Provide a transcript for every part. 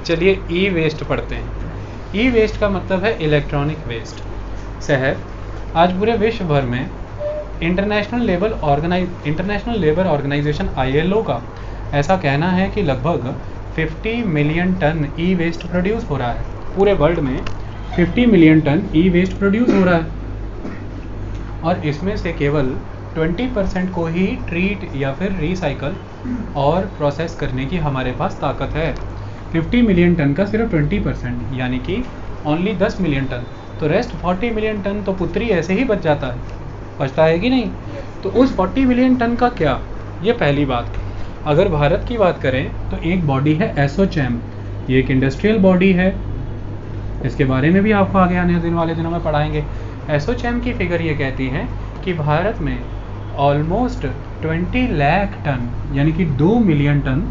चलिए ई वेस्ट पढ़ते हैं। ई वेस्ट का मतलब है इलेक्ट्रॉनिक वेस्ट। शहर आज पूरे विश्व भर में इंटरनेशनल लेबर ऑर्गेनाइजेशन ILO का ऐसा कहना है कि लगभग 50 मिलियन टन ई वेस्ट प्रोड्यूस हो रहा है। पूरे वर्ल्ड में 50 मिलियन टन ई वेस्ट प्रोड्यूस हो रहा है और इसमें से केवल 20% को ही ट्रीट या फिर रिसाइकल और प्रोसेस करने की हमारे पास ताकत है। 50 मिलियन टन का सिर्फ 20% यानी कि ओनली 10 मिलियन टन, तो रेस्ट 40 मिलियन टन तो पुत्री ऐसे ही बचता है कि नहीं। तो उस 40 मिलियन टन का क्या, ये पहली बात। अगर भारत की बात करें तो एक बॉडी है एसोचैम, ये एक इंडस्ट्रियल बॉडी है, इसके बारे में भी आपको आगे आने वाले दिनों में पढ़ाएंगे। एसोचैम की फिगर ये कहती है कि भारत में ऑलमोस्ट 20 लाख टन यानी कि 2 मिलियन टन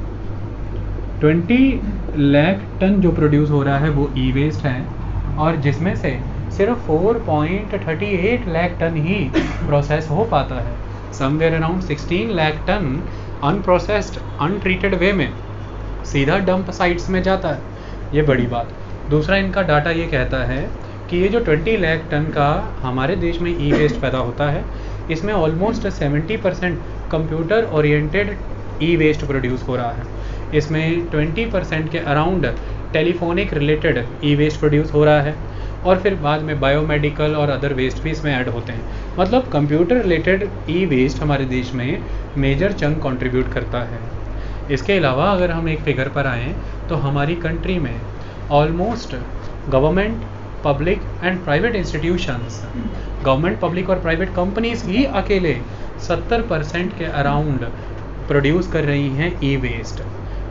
20 लाख टन जो प्रोड्यूस हो रहा है वो ई वेस्ट है और जिसमें से सिर्फ 4.38 लाख टन ही प्रोसेस हो पाता है। Somewhere around 16 lakh ton unprocessed untreated way में सीधा डंप साइट्स में जाता है। ये बड़ी बात। दूसरा इनका डाटा ये कहता है कि ये जो 20 लाख टन का हमारे देश में ई वेस्ट पैदा होता है, इसमें ऑलमोस्ट 70% कंप्यूटर ओरिएंटेड ई वेस्ट प्रोड्यूस हो रहा है। इसमें 20% के अराउंड टेलीफोनिक रिलेटेड ई वेस्ट प्रोड्यूस हो रहा है और फिर बाद में बायोमेडिकल और अदर वेस्ट भी इसमें ऐड होते हैं। मतलब कंप्यूटर रिलेटेड ई वेस्ट हमारे देश में मेजर चंक कंट्रीब्यूट करता है। इसके अलावा अगर हम एक फिगर पर आएँ तो हमारी कंट्री में almost government, public and private institutions, government, public और प्राइवेट कंपनीज ही अकेले 70% के अराउंड प्रोड्यूस कर रही हैं ई वेस्ट।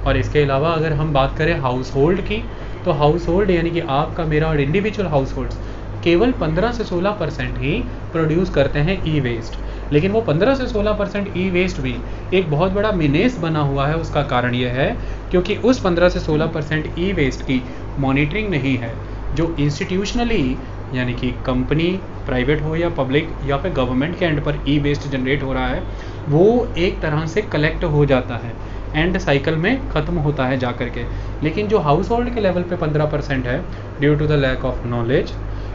और इसके अलावा अगर हम बात करें हाउस होल्ड की, तो हाउस होल्ड यानी कि आपका, मेरा और इंडिविजुअल हाउस होल्ड्स केवल 15 से 16% ही प्रोड्यूस करते हैं ई वेस्ट। लेकिन वो 15 से 16% ई वेस्ट भी एक बहुत बड़ा मिनेस बना हुआ है। उसका कारण यह है क्योंकि उस 15 से 16% ई वेस्ट की मॉनिटरिंग नहीं है। जो इंस्टीट्यूशनली यानी कि कंपनी, प्राइवेट हो या पब्लिक या फिर गवर्नमेंट के एंड पर ई वेस्ट जनरेट हो रहा है, वो एक तरह से कलेक्ट हो जाता है, एंड साइकिल में ख़त्म होता है जा कर के। लेकिन जो हाउस होल्ड के लेवल पे 15% है, due to the lack of knowledge,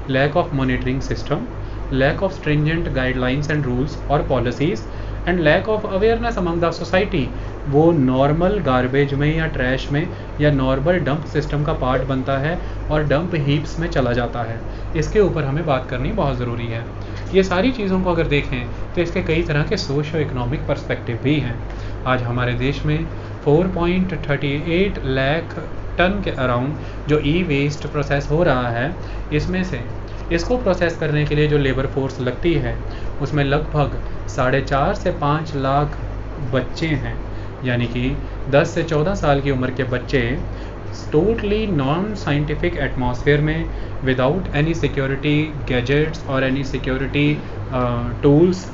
lack of monitoring system, lack of stringent guidelines and rules और policies and lack of awareness among the society, वो नॉर्मल गार्बेज में या ट्रैश में या नॉर्मल डंप सिस्टम का part बनता है और डंप हीप्स में चला जाता है। इसके ऊपर हमें बात करनी बहुत ज़रूरी है। ये सारी चीज़ों को अगर देखें तो इसके कई तरह के सोशो इकोनॉमिक पर्सपेक्टिव भी हैं। आज हमारे देश में 4.38 लाख टन के अराउंड जो ई वेस्ट प्रोसेस हो रहा है, इसमें से इसको प्रोसेस करने के लिए जो लेबर फोर्स लगती है उसमें लगभग 4.5 से 5 लाख बच्चे हैं, यानी कि 10 से 14 साल की उम्र के बच्चे टोटली नॉन साइंटिफिक एटमॉस्फेयर में, विदाउट एनी सिक्योरिटी गैजेट्स और any security tools,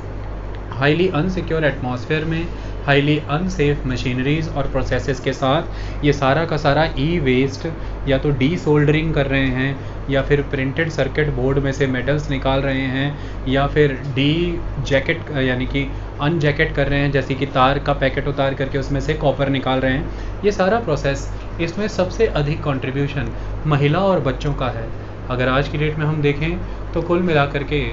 highly unsecure atmosphere में, हाईली अनसेफ मशीनरीज और प्रोसेसेस के साथ ये सारा का सारा ई वेस्ट या तो डी सोल्डरिंग कर रहे हैं या फिर प्रिंटेड सर्किट बोर्ड में से मेटल्स निकाल रहे हैं या फिर डी जैकेट यानी कि अनजैकेट कर रहे हैं, जैसे कि तार का पैकेट उतार करके उसमें से कॉपर निकाल रहे हैं। ये सारा प्रोसेस, इसमें सबसे अधिक कंट्रीब्यूशन महिला और बच्चों का है। अगर आज की डेट में हम देखें तो कुल मिलाकर के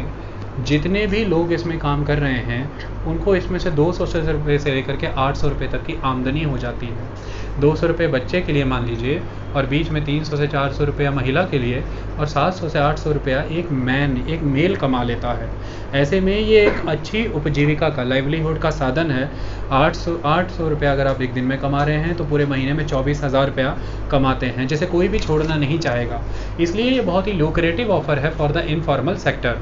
जितने भी लोग इसमें काम कर रहे हैं उनको इसमें से 200 रुपये से लेकर के 800 रुपये तक की आमदनी हो जाती है। 200 रुपये बच्चे के लिए मान लीजिए और बीच में 300 से 400 रुपया महिला के लिए और 700 से 800 रुपया एक मेल कमा लेता है। ऐसे में ये एक अच्छी उपजीविका का, लाइवलीहुड का साधन है। 800 रुपया अगर आप एक दिन में कमा रहे हैं तो पूरे महीने में 24,000 रुपया कमाते हैं, जिसे कोई भी छोड़ना नहीं चाहेगा। इसलिए ये बहुत ही लुक्रेटिव ऑफर है फॉर द इनफॉर्मल सेक्टर।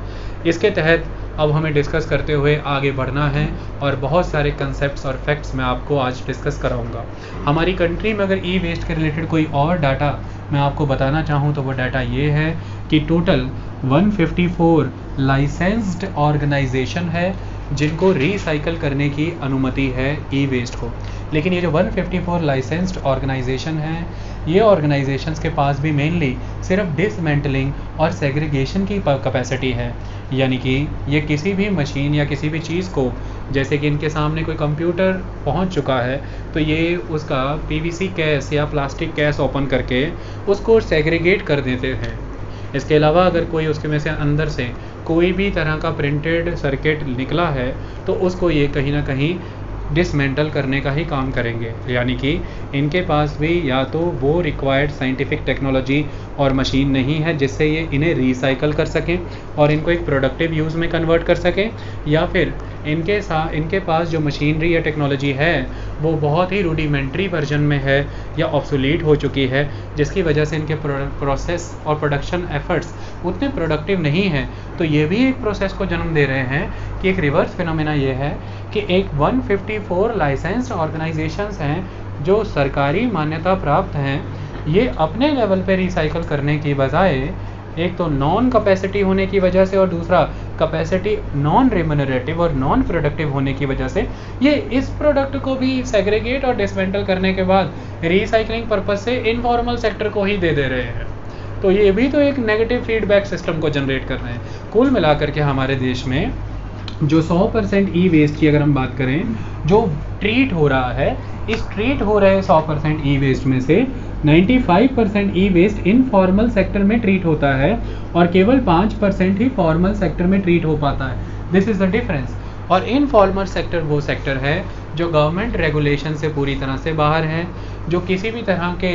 इसके तहत अब हमें डिस्कस करते हुए आगे बढ़ना है और बहुत सारे कंसेप्ट्स और फैक्ट्स मैं आपको आज डिस्कस कराऊंगा। हमारी कंट्री में अगर ई वेस्ट के रिलेटेड कोई और डाटा मैं आपको बताना चाहूँ तो वो डाटा ये है कि टोटल 154 लाइसेंस्ड ऑर्गेनाइजेशन है जिनको रिसाइकल करने की अनुमति है ई वेस्ट को। लेकिन ये जो 154 लाइसेंस्ड ऑर्गेनाइजेशन हैं, ये ऑर्गेनाइजेशंस के पास भी मेनली सिर्फ डिसमेंटलिंग और सेग्रीगेशन की कैपेसिटी है। यानी कि ये किसी भी मशीन या किसी भी चीज़ को, जैसे कि इनके सामने कोई कंप्यूटर पहुंच चुका है तो ये उसका पीवीसी केस या प्लास्टिक केस ओपन करके उसको सेग्रीगेट कर देते हैं। इसके अलावा अगर कोई उसके में से अंदर से कोई भी तरह का प्रिंटेड सर्किट निकला है तो उसको ये कहीं ना कहीं डिसमेंटल करने का ही काम करेंगे। यानी कि इनके पास भी या तो वो रिक्वायर्ड साइंटिफिक टेक्नोलॉजी और मशीन नहीं है जिससे ये इन्हें रिसाइकल कर सकें और इनको एक प्रोडक्टिव यूज़ में कन्वर्ट कर सकें, या फिर इनके पास जो मशीनरी या टेक्नोलॉजी है वो बहुत ही रूडिमेंट्री वर्जन में है या ऑब्सोलीट हो चुकी है, जिसकी वजह से इनके प्रोसेस और प्रोडक्शन एफर्ट्स उतने प्रोडक्टिव नहीं हैं। तो ये भी एक प्रोसेस को जन्म दे रहे हैं कि एक रिवर्स फिनोमेना ये है कि एक 154 लाइसेंस्ड ऑर्गेनाइजेशंस हैं जो सरकारी मान्यता प्राप्त हैं, ये अपने लेवल पे रिसाइकल करने की बजाय एक तो नॉन कैपेसिटी होने की वजह से और दूसरा कैपेसिटी नॉन रेम्यूनरेटिव और नॉन प्रोडक्टिव होने की वजह से ये इस प्रोडक्ट को भी सेग्रीगेट और डिसमेंटल करने के बाद रिसाइकलिंग पर्पस से इनफॉर्मल सेक्टर को ही दे रहे हैं। तो ये भी तो एक नेगेटिव फीडबैक सिस्टम को जनरेट कर रहे हैं। कुल मिलाकर के हमारे देश में जो 100% ई वेस्ट की अगर हम बात करें जो ट्रीट हो रहा है, इस ट्रीट हो रहे 100% ई वेस्ट में से 95% ई वेस्ट इनफॉर्मल सेक्टर में ट्रीट होता है और केवल 5% ही फॉर्मल सेक्टर में ट्रीट हो पाता है। This is the difference. और इनफॉर्मल सेक्टर वो सेक्टर है जो गवर्नमेंट रेगुलेशन से पूरी तरह से बाहर है, जो किसी भी तरह के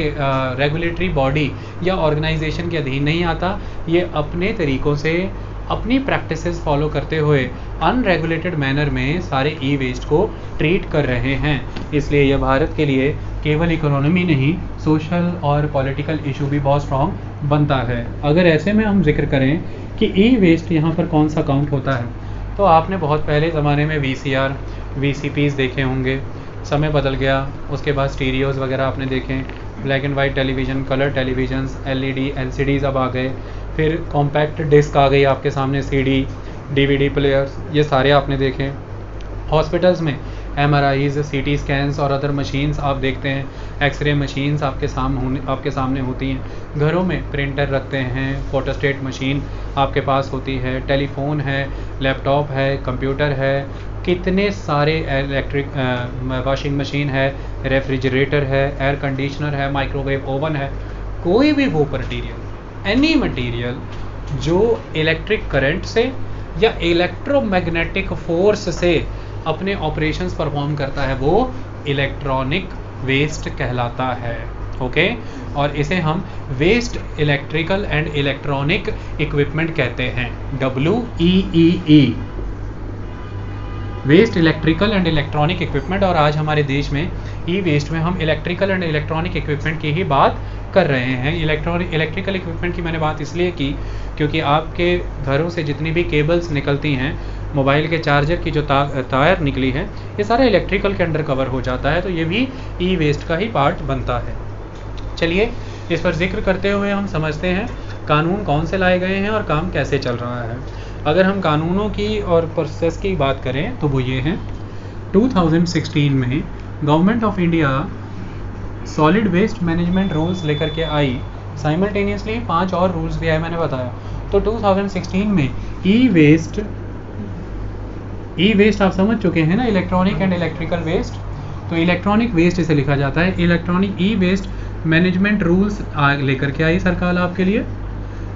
रेगुलेटरी बॉडी या ऑर्गेनाइजेशन के अधीन नहीं आता। ये अपने तरीक़ों से अपनी प्रैक्टिसेस फॉलो करते हुए अनरेगुलेटेड मैनर में सारे ई वेस्ट को ट्रीट कर रहे हैं। इसलिए यह भारत के लिए केवल इकोनॉमी नहीं, सोशल और पॉलिटिकल इशू भी बहुत स्ट्रॉन्ग बनता है। अगर ऐसे में हम जिक्र करें कि ई वेस्ट यहाँ पर कौन सा काउंट होता है, तो आपने बहुत पहले ज़माने में VCR, VCPs देखे होंगे। समय बदल गया, उसके बाद स्टीरियोज़ वगैरह आपने देखे, black and white television, colour televisions, LED, LCDs अब आ गए, फिर कॉम्पैक्ट डिस्क आ गई आपके सामने, CD, DVD प्लेयर्स, ये सारे आपने देखे। हॉस्पिटल्स में MRIs, CT स्कैन्स और अदर मशीन्स आप देखते हैं, एक्सरे मशीन्स आपके सामने होती हैं। घरों में प्रिंटर रखते हैं, फोटोस्टेट मशीन आपके पास होती है, टेलीफोन है, लैपटॉप है, कंप्यूटर है, कितने सारे इलेक्ट्रिक वॉशिंग मशीन है, रेफ्रिजरेटर है, एयर कंडीशनर है, माइक्रोवेव ओवन है। कोई भी वो मटीरियल, एनी मटीरियल जो इलेक्ट्रिक करंट से या इलेक्ट्रोमैग्नेटिक फोर्स से अपने ऑपरेशंस परफॉर्म करता है वो इलेक्ट्रॉनिक वेस्ट कहलाता है। ओके, और इसे हम waste electrical and electronic equipment कहते हैं, WEEE, waste electrical and electronic equipment. और आज हमारे देश में ई वेस्ट में हम इलेक्ट्रिकल एंड इलेक्ट्रॉनिक इक्विपमेंट की ही बात कर रहे हैं। इलेक्ट्रिकल इक्विपमेंट की मैंने बात इसलिए की क्योंकि आपके घरों से जितनी भी केबल्स निकलती हैं, मोबाइल के चार्जर की जो तार निकली है, ये सारा इलेक्ट्रिकल के अंडर कवर हो जाता है, तो ये भी ई वेस्ट का ही पार्ट बनता है। चलिए इस पर जिक्र करते हुए हम समझते हैं कानून कौन से लाए गए हैं और काम कैसे चल रहा है। अगर हम कानूनों की और प्रोसेस की बात करें तो वो ये हैं, 2016 में government of India solid waste management rules लेकर के आई। साइमल्टेनियसली 5 और रूल्स भी आए, मैंने बताया। तो 2016 में ई वेस्ट आप समझ चुके हैं ना, इलेक्ट्रॉनिक एंड इलेक्ट्रिकल वेस्ट। तो इलेक्ट्रॉनिक वेस्ट इसे लिखा जाता है। इलेक्ट्रॉनिक ई वेस्ट मैनेजमेंट रूल्स लेकर के आई सरकार आपके लिए।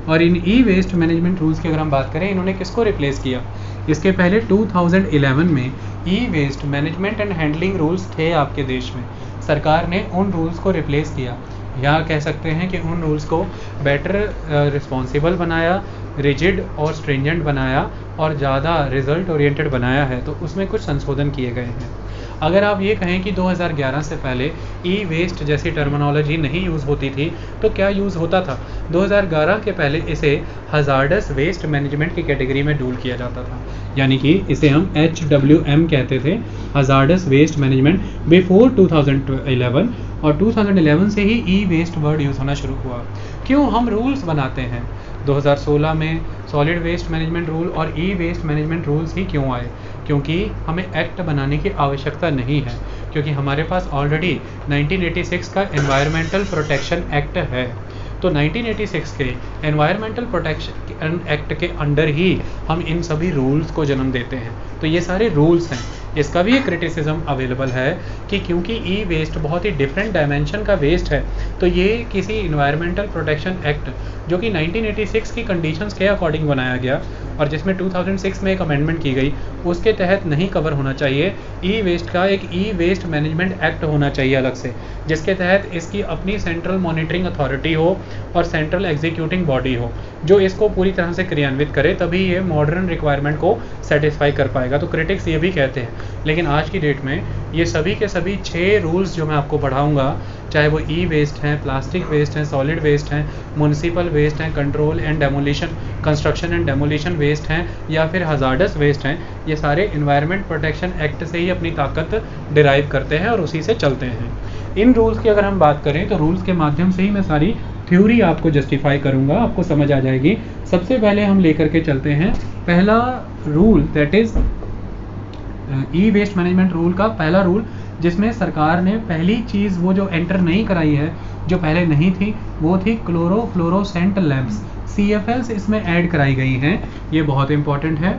और इन ई वेस्ट मैनेजमेंट रूल्स की अगर हम बात करें, इन्होंने किसको रिप्लेस किया? इसके पहले 2011 में e waste management and handling rules थे आपके देश में। सरकार ने उन रूल्स को रिप्लेस किया, या कह सकते हैं कि उन रूल्स को बेटर रिस्पॉन्सिबल बनाया, रिजिड और स्ट्रिंजेंट बनाया और ज़्यादा रिजल्ट ओरिएंटेड बनाया है। तो उसमें कुछ संशोधन किए गए हैं। अगर आप ये कहें कि 2011 से पहले ई वेस्ट जैसी टर्मिनोलॉजी नहीं यूज़ होती थी, तो क्या यूज़ होता था? 2011 के पहले इसे हज़ार्डस वेस्ट मैनेजमेंट की कैटेगरी में डूल किया जाता था, यानी कि इसे हम HWM कहते थे, हज़ार्डस वेस्ट मैनेजमेंट, बिफोर 2011। और 2011 से ही ई वेस्ट वर्ड यूज़ होना शुरू हुआ। क्यों हम रूल्स बनाते हैं? 2016 में सॉलिड वेस्ट मैनेजमेंट रूल और ई वेस्ट मैनेजमेंट रूल्स ही क्यों आए? क्योंकि हमें एक्ट बनाने की आवश्यकता नहीं है, क्योंकि हमारे पास ऑलरेडी 1986 का एनवायरमेंटल प्रोटेक्शन एक्ट है। तो 1986 के एनवायरमेंटल प्रोटेक्शन एक्ट के अंडर ही हम इन सभी रूल्स को जन्म देते हैं। तो ये सारे रूल्स हैं। इसका भी एक क्रिटिसिज्म अवेलेबल है कि क्योंकि ई वेस्ट बहुत ही डिफरेंट डायमेंशन का वेस्ट है, तो ये किसी इन्वायरमेंटल प्रोटेक्शन एक्ट जो कि 1986 की कंडीशंस के अकॉर्डिंग बनाया गया और जिसमें 2006 में एक अमेंडमेंट की गई, उसके तहत नहीं कवर होना चाहिए। ई वेस्ट का एक ई वेस्ट मैनेजमेंट एक्ट होना चाहिए अलग से, जिसके तहत इसकी अपनी सेंट्रल मॉनिटरिंग अथॉरिटी हो और सेंट्रल एग्जीक्यूटिंग बॉडी हो जो इसको पूरी तरह से क्रियान्वित करे, तभी ये मॉडर्न रिक्वायरमेंट को सेटिस्फाई कर पाएगा। तो क्रिटिक्स ये भी कहते हैं, लेकिन आज की डेट में ये सभी के सभी 6 रूल्स जो मैं आपको पढ़ाऊंगा, चाहे वो ई वेस्ट हैं, प्लास्टिक वेस्ट हैं, सॉलिड वेस्ट हैं, म्युनिसिपल वेस्ट हैं, control and demolition, construction and demolition waste हैं, या फिर हजार्डस वेस्ट हैं, ये सारे एनवायरनमेंट प्रोटेक्शन एक्ट से ही अपनी ताकत डिराइव करते हैं और उसी से चलते हैं। इन रूल्स की अगर हम बात करें तो रूल्स के माध्यम से ही मैं सारी थ्योरी आपको जस्टिफाई करूंगा, आपको समझ आ जाएगी। सबसे पहले हम लेकर के चलते हैं पहला rule, that is e waste management rule का पहला रूल, जिसमें सरकार ने पहली चीज़ वो जो एंटर नहीं कराई है, जो पहले नहीं थी, वो थी क्लोरोफ्लोरोसेंट लैंप्स। CFLs इसमें ऐड कराई गई हैं, ये बहुत इंपॉर्टेंट है।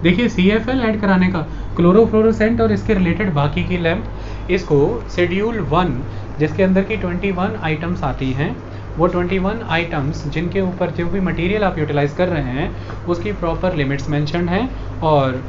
देखिए CFL ऐड कराने का, क्लोरोफ्लोरोसेंट और इसके रिलेटेड बाकी की लैंप, इसको शेड्यूल 1 जिसके अंदर की 21 आइटम्स आती हैं, वो 21 आइटम्स जिनके ऊपर जो भी मटेरियल आप यूटिलाइज कर रहे हैं उसकी प्रॉपर लिमिट्स मेंशन्ड हैं, और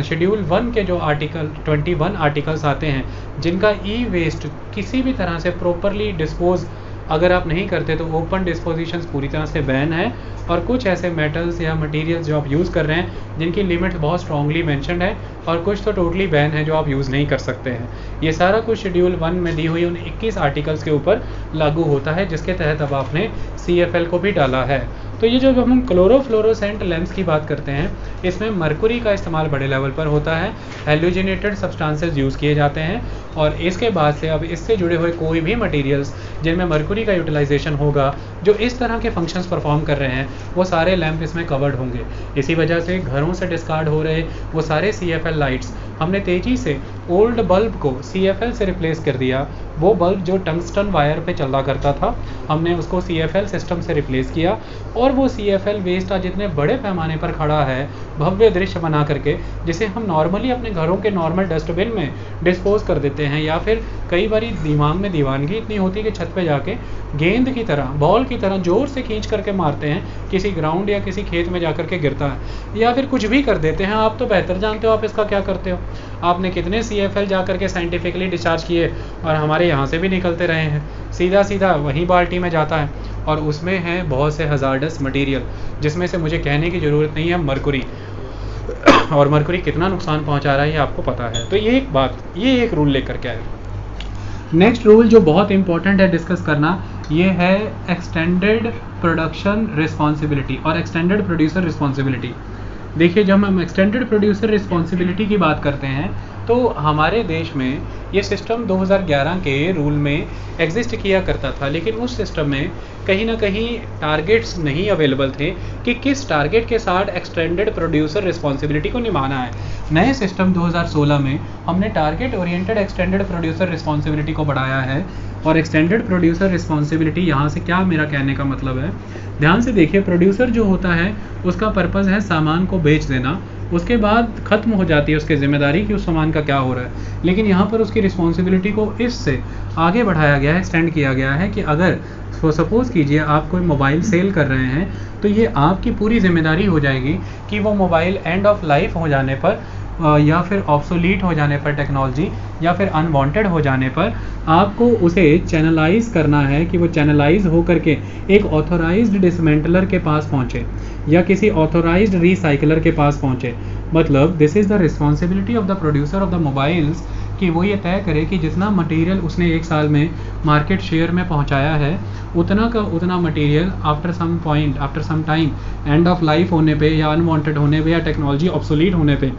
शेड्यूल 1 के जो आर्टिकल 21 आर्टिकल्स आते हैं जिनका ई वेस्ट किसी भी तरह से प्रॉपरली डिस्पोज अगर आप नहीं करते तो ओपन डिस्पोजिशंस पूरी तरह से बैन है, और कुछ ऐसे मेटल्स या मटेरियल्स जो आप यूज़ कर रहे हैं जिनकी लिमिट्स बहुत स्ट्रांगली मेंशन्ड है, और कुछ तो टोटली बैन है जो आप यूज़ नहीं कर सकते हैं। ये सारा कुछ शेड्यूल 1 में दी हुई उन 21 आर्टिकल्स के ऊपर लागू होता है, जिसके तहत अब आपने CFL को भी डाला है। तो ये जब हम क्लोरोफ्लोरोसेंट लैंप्स की बात करते हैं, इसमें मरकुरी का इस्तेमाल बड़े लेवल पर होता है, हेलोजिनेटेड सब्सटेंसेस यूज़ किए जाते हैं, और इसके बाद से अब इससे जुड़े हुए कोई भी मटेरियल्स जिनमें मरकुरी का यूटिलाइजेशन होगा, जो इस तरह के फंक्शंस परफॉर्म कर रहे हैं, वो सारे लैंप इसमें कवर्ड होंगे। इसी वजह से घरों से डिस्कार्ड हो रहे वो सारे CFL लाइट्स, हमने तेज़ी से ओल्ड बल्ब को CFL से रिप्लेस कर दिया। वो बल्ब जो टंगस्टन वायर पे चला करता था, हमने उसको CFL सिस्टम से रिप्लेस किया, और वो CFL वेस्ट आज इतने बड़े पैमाने पर खड़ा है, भव्य दृश्य बना करके, जिसे हम नॉर्मली अपने घरों के नॉर्मल डस्टबिन में डिस्पोज कर देते हैं, या फिर कई बार दिमाग में दीवानगी इतनी होती है कि छत पे जाके गेंद की तरह, बॉल की तरह जोर से खींच करके मारते हैं, किसी ग्राउंड या किसी खेत में जाकर के गिरता है, या फिर कुछ भी कर देते हैं। आप तो बेहतर जानते हो आप इसका क्या करते हो। आपने कितने CFL जा करके साइंटिफिकली डिस्चार्ज किए, और हमारे यहाँ से भी निकलते रहे हैं, सीधा सीधा वहीं बाल्टी में जाता है, और उसमें है बहुत से हजार्डस मटेरियल, जिसमें से मुझे कहने की ज़रूरत नहीं है मरकुरी, और मरकुरी कितना नुकसान पहुंचा रहा है ये आपको पता है। तो ये एक बात, ये एक रूल लेकर के आए। नेक्स्ट रूल जो बहुत इंपॉर्टेंट है डिस्कस करना, ये है एक्सटेंडेड प्रोडक्शन रिस्पॉन्सिबिलिटी और एक्सटेंडेड प्रोड्यूसर रिस्पॉन्सिबिलिटी। देखिए, जब हम एक्सटेंडेड प्रोड्यूसर रिस्पॉन्सिबिलिटी की बात करते हैं तो हमारे देश में ये सिस्टम 2011 के रूल में एग्जिस्ट किया करता था, लेकिन उस सिस्टम में कहीं ना कहीं टारगेट्स नहीं अवेलेबल थे कि किस टारगेट के साथ एक्सटेंडेड प्रोड्यूसर रिस्पॉन्सिबिलिटी को निभाना है। नए सिस्टम 2016 में हमने target oriented extended producer responsibility को बढ़ाया है, और एक्सटेंडेड प्रोड्यूसर रिस्पॉन्सिबिलिटी यहाँ से क्या मेरा कहने का मतलब है, ध्यान से देखिए। प्रोड्यूसर जो होता है उसका पर्पज़ है सामान को बेच देना, उसके बाद ख़त्म हो जाती है उसकी जिम्मेदारी कि उस सामान का क्या हो रहा है, लेकिन यहाँ पर उसकी रिस्पॉन्सिबिलिटी को इससे आगे बढ़ाया गया है, एक्सटेंड किया गया है कि अगर सपोज़ कीजिए आप कोई मोबाइल सेल कर रहे हैं, तो ये आपकी पूरी जिम्मेदारी हो जाएगी कि वो मोबाइल एंड ऑफ लाइफ हो जाने पर या फिर ऑब्सोलीट हो जाने पर टेक्नोलॉजी, या फिर अनवांटेड हो जाने पर आपको उसे चैनलाइज करना है कि वो चैनलाइज हो करके एक ऑथोराइज्ड डिसमेंटलर के पास पहुंचे या किसी ऑथोराइज्ड रिसाइकलर के पास पहुंचे। मतलब this is the responsibility of the producer of the mobiles कि वो ये तय करे कि जितना मटेरियल उसने एक साल में मार्केट शेयर में पहुंचाया है उतना का उतना material after some point, after some time, end of life होने पे या अनवांटेड होने पे या टेक्नोलॉजी ऑब्सोलीट होने पे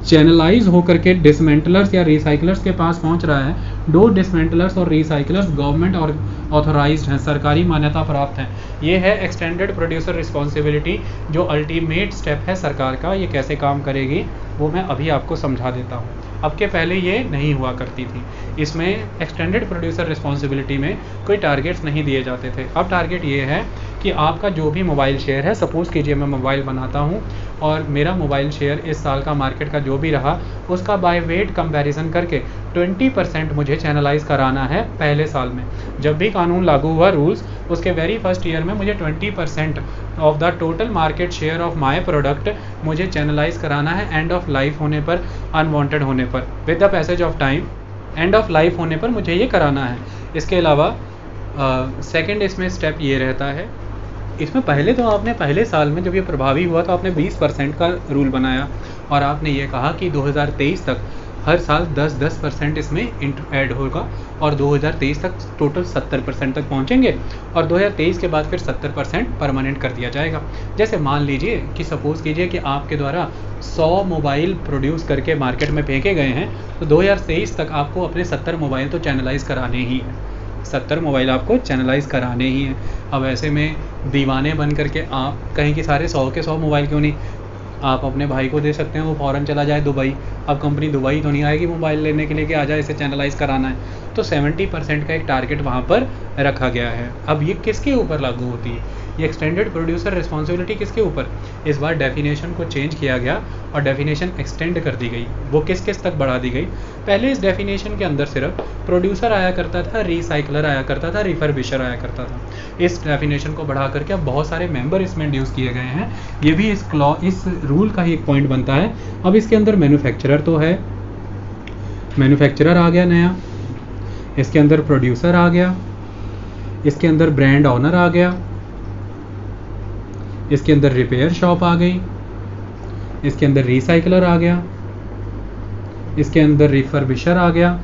चैनलाइज होकर के डिसमेंटलर्स या रिसाइकलर्स के पास पहुंच रहा है। दो डिसमेंटलर्स और रिसाइकलर्स गवर्नमेंट और ऑथोराइज्ड हैं, सरकारी मान्यता प्राप्त हैं। ये है एक्सटेंडेड प्रोड्यूसर रिस्पॉन्सिबिलिटी, जो अल्टीमेट स्टेप है सरकार का। ये कैसे काम करेगी वो मैं अभी आपको समझा देता हूँ। अब के पहले ये नहीं हुआ करती थी। इसमें एक्सटेंडेड प्रोड्यूसर रिस्पॉन्सिबिलिटी में कोई टारगेट्स नहीं दिए जाते थे। अब टारगेट ये है कि आपका जो भी मोबाइल शेयर है, सपोज़ कीजिए मैं मोबाइल बनाता हूँ और मेरा मोबाइल शेयर इस साल का मार्केट का जो भी रहा उसका बाय वेट कंपैरिजन करके 20% मुझे चैनलाइज कराना है पहले साल में। जब भी कानून लागू हुआ रूल्स, उसके वेरी फर्स्ट ईयर में मुझे 20% of the total market share of my product मुझे चैनलाइज कराना है एंड ऑफ लाइफ होने पर, अनवांटेड होने पर, with the passage of time end of life होने पर मुझे ये कराना है। इसके अलावा सेकंड इसमें स्टेप ये रहता है, इसमें पहले तो आपने पहले साल में जब ये प्रभावी हुआ तो आपने 20% का रूल बनाया और आपने ये कहा कि 2023 तक हर साल 10% इसमें ऐड होगा और 2023 तक टोटल 70% तक पहुंचेंगे और 2023 के बाद फिर 70% परमानेंट कर दिया जाएगा। जैसे मान लीजिए कि सपोज़ कीजिए कि आपके द्वारा 100 मोबाइल प्रोड्यूस करके मार्केट में फेंके गए हैं, तो 2023 तक आपको अपने 70 मोबाइल तो चैनलाइज कराने ही है। 70 मोबाइल आपको चैनलाइज कराने ही हैं। अब ऐसे में दीवाने बन करके आप कहें कि सारे 100 के 100 मोबाइल क्यों नहीं, आप अपने भाई को दे सकते हैं, वो फ़ौरन चला जाए दुबई। अब कंपनी दुबई तो नहीं आएगी मोबाइल लेने के लिए कि आ जाए इसे चैनलाइज कराना है। तो 70% का एक टारगेट वहाँ पर रखा गया है। अब ये किसके ऊपर लागू होती है, ये एक्सटेंडेड प्रोड्यूसर रिस्पॉन्सिबिलिटी किसके ऊपर? इस बार डेफिनेशन को चेंज किया गया और डेफिनेशन एक्सटेंड कर दी गई। वो किस किस तक बढ़ा दी गई? पहले इस डेफिनेशन के अंदर सिर्फ प्रोड्यूसर आया करता था, रिसाइकलर आया करता था, रिफर्बिशर आया करता था। इस डेफिनेशन को बढ़ा करके अब बहुत सारे मेंबर इसमें इंड्यूस किए गए हैं। ये भी इस रूल का ही एक पॉइंट बनता है। अब इसके अंदर मैन्युफैक्चरर तो है, मैन्युफैक्चरर आ गया नया, इसके अंदर प्रोड्यूसर आ गया, इसके अंदर ब्रांड ऑनर आ गया, इसके अंदर रिपेयर शॉप आ गई, इसके अंदर रिसाइकलर आ गया, इसके अंदर रिफर्बिशर आ गया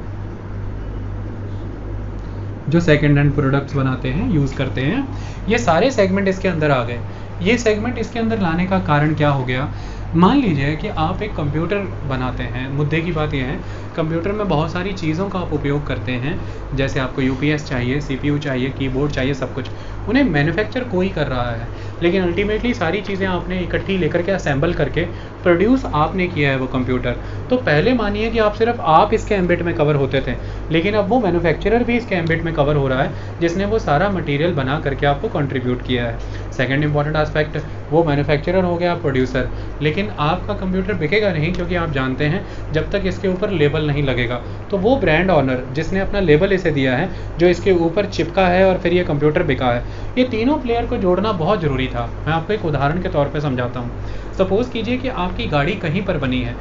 जो सेकेंड हैंड प्रोडक्ट्स बनाते हैं, यूज़ करते हैं। ये सारे सेगमेंट इसके अंदर आ गए। ये सेगमेंट इसके अंदर लाने का कारण क्या हो गया? मान लीजिए कि आप एक कंप्यूटर बनाते हैं। मुद्दे की बात यह है, कंप्यूटर में बहुत सारी चीज़ों का आप उपयोग करते हैं, जैसे आपको यूपीएस चाहिए, सीपीयू चाहिए, कीबोर्ड चाहिए, सब कुछ उन्हें मैन्युफैक्चर कोई कर रहा है, लेकिन अल्टीमेटली सारी चीज़ें आपने इकट्ठी लेकर के असेंबल करके प्रोड्यूस आपने किया है वो कंप्यूटर। तो पहले मानिए कि आप इसके एम्बिट में कवर होते थे, लेकिन अब वो मैन्युफैक्चरर भी इसके एम्बिट में कवर हो रहा है, जिसने वो सारा मटेरियल बना करके आपको कंट्रीब्यूट किया है। सेकंड इंपॉर्टेंट एस्पेक्ट, वो मैन्युफैक्चरर हो गया, प्रोड्यूसर, लेकिन आपका कंप्यूटर बिकेगा नहीं, क्योंकि आप जानते हैं जब तक इसके ऊपर लेबल नहीं लगेगा। तो वो ब्रांड ऑनर जिसने अपना लेबल इसे दिया है, जो इसके ऊपर चिपका है और फिर ये कंप्यूटर बिका है, ये तीनों प्लेयर को जोड़ना बहुत ज़रूरी था। मैं आपको एक उदाहरण के तौर पे समझाता हूँ। सपोज़ कीजिए कि आपकी गाड़ी कहीं पर बनी है,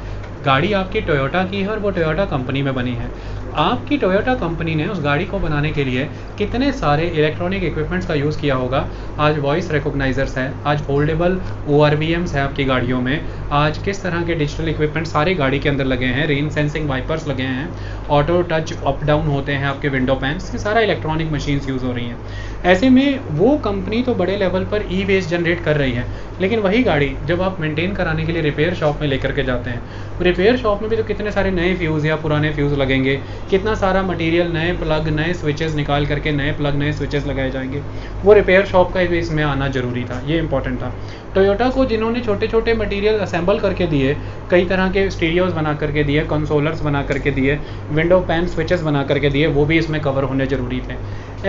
गाड़ी आपकी टोयोटा की है और वो टोयोटा कंपनी में बनी है। आपकी टोयोटा कंपनी ने उस गाड़ी को बनाने के लिए कितने सारे इलेक्ट्रॉनिक इक्विपमेंट्स का यूज़ किया होगा। आज वॉइस रिकॉग्नाइजर्स है, आज फोल्डेबल ORVMs है आपकी गाड़ियों में, आज किस तरह के डिजिटल इक्विपमेंट सारे गाड़ी के अंदर लगे हैं, रेन सेंसिंग वाइपर्स लगे हैं, ऑटो टच अप डाउन होते हैं आपके विंडो पैन्स, ये सारा इलेक्ट्रॉनिक मशीन्स यूज़ हो रही हैं। ऐसे में वो कंपनी तो बड़े लेवल पर ई वेस्ट जनरेट कर रही है, लेकिन वही गाड़ी जब आप मेंटेन कराने के लिए रिपेयर शॉप में लेकर के जाते हैं, रिपेयर शॉप में भी तो कितने सारे नए फ्यूज़ या पुराने फ्यूज़ लगेंगे, कितना सारा मटेरियल, नए प्लग, नए स्विचेस निकाल करके नए प्लग, नए स्विचेस लगाए जाएंगे। वो रिपेयर शॉप का भी इसमें आना ज़रूरी था, ये इंपॉर्टेंट था। टोयोटा को जिन्होंने छोटे छोटे मटेरियल असेंबल करके दिए, कई तरह के स्टीरियोज बना करके दिए, कंसोलर्स बना करके दिए, विंडो पैन स्विचेस बना करके दिए, वो भी इसमें कवर होने ज़रूरी थे।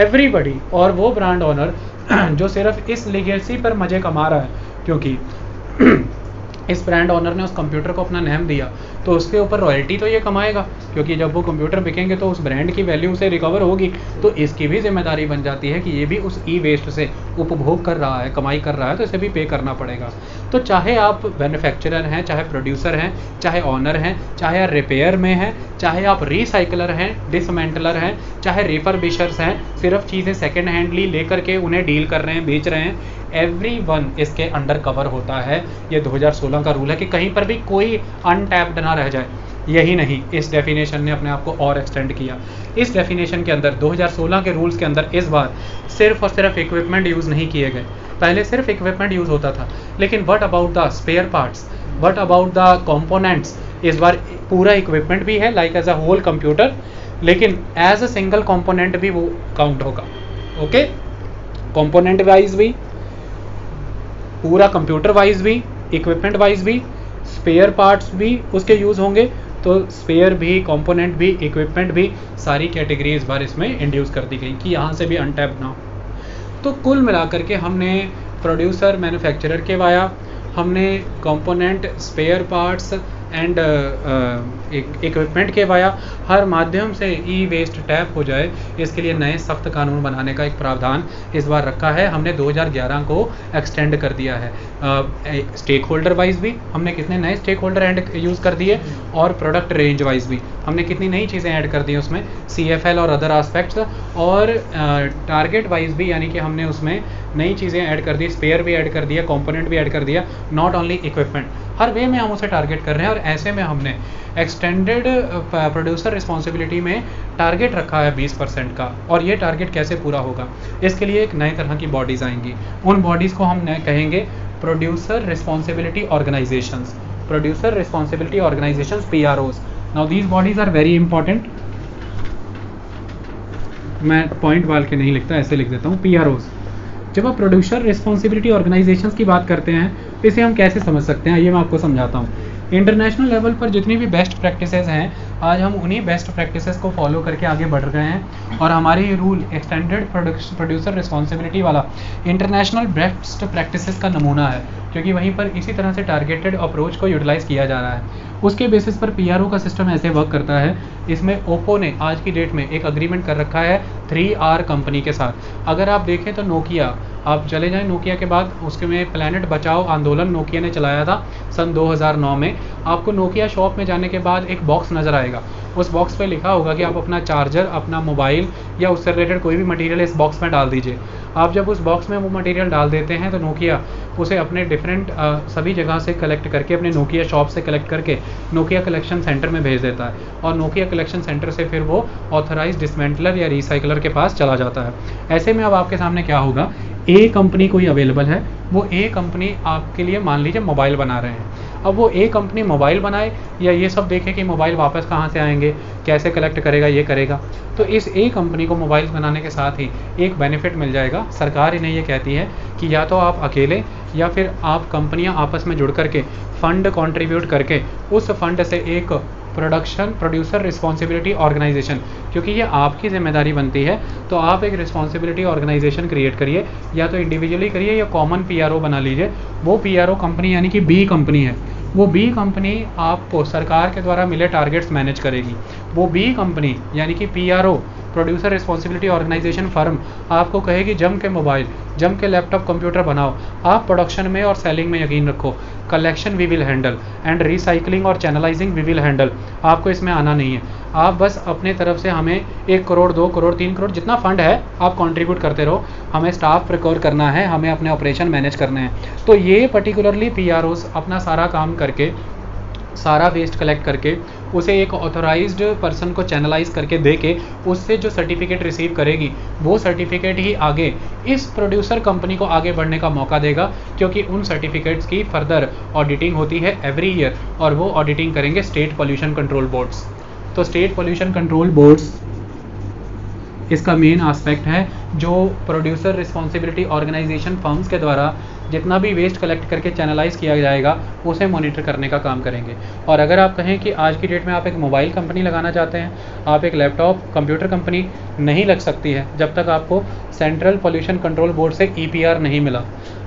एवरीबडी, और वो ब्रांड ऑनर जो सिर्फ इस लीगेसी पर मज़े कमा रहा है, क्योंकि इस ब्रांड ऑनर ने उस कंप्यूटर को अपना नाम दिया, तो उसके ऊपर रॉयल्टी तो ये कमाएगा, क्योंकि जब वो कंप्यूटर बिकेंगे तो उस ब्रांड की वैल्यू से रिकवर होगी। तो इसकी भी जिम्मेदारी बन जाती है कि ये भी उस ई वेस्ट से उपभोग कर रहा है, कमाई कर रहा है, तो इसे भी पे करना पड़ेगा। तो चाहे आप मैन्युफैक्चरर हैं, चाहे प्रोड्यूसर हैं, चाहे ऑनर हैं, चाहे आप रिपेयर में हैं, चाहे आप रिसाइकलर हैं, डिसमेंटलर हैं, चाहे रिफर्बिशर्स हैं, सिर्फ चीज़ें सेकेंड हैंडली लेकर के उन्हें डील कर रहे हैं, बेच रहे हैं, एवरीवन इसके अंडर कवर होता है। ये 2016 का रूल है कि कहीं पर भी कोई अनटैप्ड ना रह जाए। यही नहीं, इस डेफिनेशन ने अपने आप को और एक्सटेंड किया। इस डेफिनेशन के अंदर 2016 के रूल्स के अंदर इस बार सिर्फ और सिर्फ इक्विपमेंट यूज़ नहीं किए गए। पहले सिर्फ इक्विपमेंट यूज़ होता था, लेकिन what about the spare parts, what about the components. इस बार पूरा इक्विपमेंट भी है like as a whole computer, लेकिन एज अ सिंगल कंपोनेंट भी वो काउंट होगा। ओके, कंपोनेंट वाइज भी, पूरा कंप्यूटर वाइज भी, इक्विपमेंट वाइज भी, स्पेयर पार्ट्स भी उसके यूज़ होंगे। तो स्पेयर भी, कंपोनेंट भी, इक्विपमेंट भी, सारी कैटेगरी इस बार इसमें इंड्यूस कर दी गई कि यहाँ से भी अनटैप ना हो। तो कुल मिलाकर के हमने प्रोड्यूसर मैन्युफैक्चरर के वाया, हमने component, spare parts and equipment के वाया हर माध्यम से ई वेस्ट टैप हो जाए, इसके लिए नए सख्त कानून बनाने का एक प्रावधान इस बार रखा है। हमने 2011 को एक्सटेंड कर दिया है। स्टेक होल्डर वाइज भी हमने कितने नए स्टेक होल्डर एंड यूज़ कर दिए, और प्रोडक्ट रेंज वाइज भी हमने कितनी नई चीज़ें ऐड कर दी उसमें, CFL और अदर आस्पेक्ट्स, और टारगेट वाइज भी यानी कि हमने उसमें नई चीज़ें ऐड कर दी, स्पेयर भी ऐड कर दिया, कंपोनेंट भी ऐड कर दिया, नॉट ओनली इक्विपमेंट। हर वे में हम उसे टारगेट कर रहे हैं, और ऐसे में हमने एक्सटेंडेड प्रोड्यूसर रिस्पॉन्सिबिलिटी में टारगेट रखा है 20% का। और ये टारगेट कैसे पूरा होगा, इसके लिए एक नए तरह की बॉडीज़ आएंगी। उन बॉडीज़ को हम कहेंगे producer responsibility organisations, producer responsibility organisations, PROs। Now these bodies are very important. मैं पॉइंट वाल के नहीं लिखता, ऐसे लिख देता हूँ, PROs। जब आप प्रोड्यूसर रिस्पॉन्सिबिलिटी ऑर्गेनाइजेशंस की बात करते हैं तो इसे हम कैसे समझ सकते हैं, ये मैं आपको समझाता हूँ। इंटरनेशनल लेवल पर जितनी भी बेस्ट प्रैक्टिसेस हैं, आज हम उन्हीं बेस्ट प्रैक्टिसेस को फॉलो करके आगे बढ़ रहे हैं, और हमारे ये रूल एक्सटेंडेड प्रोड्यूसर रिस्पॉन्सिबिलिटी वाला इंटरनेशनल बेस्ट प्रैक्टिसेस का नमूना है, क्योंकि वहीं पर इसी तरह से टारगेटेड अप्रोच को यूटिलाइज़ किया जा रहा है। उसके बेसिस पर PRO का सिस्टम ऐसे वर्क करता है। इसमें ओप्पो ने आज की डेट में एक अग्रीमेंट कर रखा है 3R कंपनी के साथ। अगर आप देखें तो नोकिया, आप चले जाएं नोकिया के बाद, उसके में प्लैनेट बचाओ आंदोलन नोकिया ने चलाया था सन 2009 में। आपको नोकिया शॉप में जाने के बाद एक बॉक्स नज़र आएगा, उस बॉक्स पे लिखा होगा कि आप अपना चार्जर, अपना मोबाइल या उससे रिलेटेड कोई भी मटेरियल इस बॉक्स में डाल दीजिए। आप जब उस बॉक्स में वो मटेरियल डाल देते हैं तो नोकिया उसे अपने डिफरेंट सभी जगह से कलेक्ट करके, अपने नोकिया शॉप से कलेक्ट करके नोकिया कलेक्शन सेंटर में भेज देता है, और नोकिया कलेक्शन सेंटर से फिर वो ऑथराइज डिसमेंटलर या रिसाइकलर के पास चला जाता है। ऐसे में अब आपके सामने क्या होगा, A कंपनी कोई अवेलेबल है, वो A कंपनी आपके लिए मान लीजिए मोबाइल बना रहे हैं। अब वो A कंपनी मोबाइल बनाए या ये सब देखे कि मोबाइल वापस कहाँ से आएंगे, कैसे कलेक्ट करेगा, ये करेगा, तो इस A कंपनी को मोबाइल बनाने के साथ ही एक बेनिफिट मिल जाएगा। सरकार इन्हें ये कहती है कि या तो आप अकेले या फिर आप कंपनियां आपस में जुड़ करके फंड कंट्रीब्यूट करके उस फंड से एक प्रोड्यूसर रिस्पॉन्सिबिलिटी ऑर्गेनाइजेशन, क्योंकि ये आपकी जिम्मेदारी बनती है, तो आप एक रिस्पॉन्सिबिलिटी ऑर्गेनाइजेशन क्रिएट करिए, या तो इंडिविजुअली करिए या कॉमन PRO बना लीजिए। वो PRO कंपनी यानी कि B कंपनी है, वो B कंपनी आपको सरकार के द्वारा मिले टारगेट्स मैनेज करेगी। वो B कंपनी यानी कि PRO, producer responsibility organisation firm, आपको कहेगी जम के मोबाइल, जम के लैपटॉप, कंप्यूटर बनाओ, आप प्रोडक्शन में और सेलिंग में यकीन रखो, collection we will handle and recycling और चैनलाइजिंग वी विल हैंडल। आपको इसमें आना नहीं है, आप बस अपने तरफ से हमें 1 करोड़, 2 करोड़, 3 करोड़ जितना फंड है आप कंट्रीब्यूट करते रहो, हमें स्टाफ प्रिक्योर करना है, हमें अपने ऑपरेशन मैनेज करने हैं। तो ये पर्टिकुलरली PROs अपना सारा काम करके, सारा वेस्ट कलेक्ट करके उसे एक ऑथराइज्ड पर्सन को चैनलाइज करके दे के उससे जो सर्टिफिकेट रिसीव करेगी, वो सर्टिफिकेट ही आगे इस प्रोड्यूसर कंपनी को आगे बढ़ने का मौका देगा, क्योंकि उन सर्टिफिकेट्स की फर्दर ऑडिटिंग होती है एवरी ईयर, और वो ऑडिटिंग करेंगे स्टेट पोल्यूशन कंट्रोल बोर्ड्स। तो स्टेट पोल्यूशन कंट्रोल बोर्ड्स इसका मेन एस्पेक्ट है, जो प्रोड्यूसर रिस्पॉन्सिबिलिटी ऑर्गेनाइजेशन फर्म्स के द्वारा जितना भी वेस्ट कलेक्ट करके चैनलाइज किया जाएगा उसे मॉनिटर करने का काम करेंगे। और अगर आप कहें कि आज की डेट में आप एक मोबाइल कंपनी लगाना चाहते हैं, आप एक लैपटॉप कंप्यूटर कंपनी नहीं लग सकती है जब तक आपको सेंट्रल पोल्यूशन कंट्रोल बोर्ड से EPR नहीं मिला।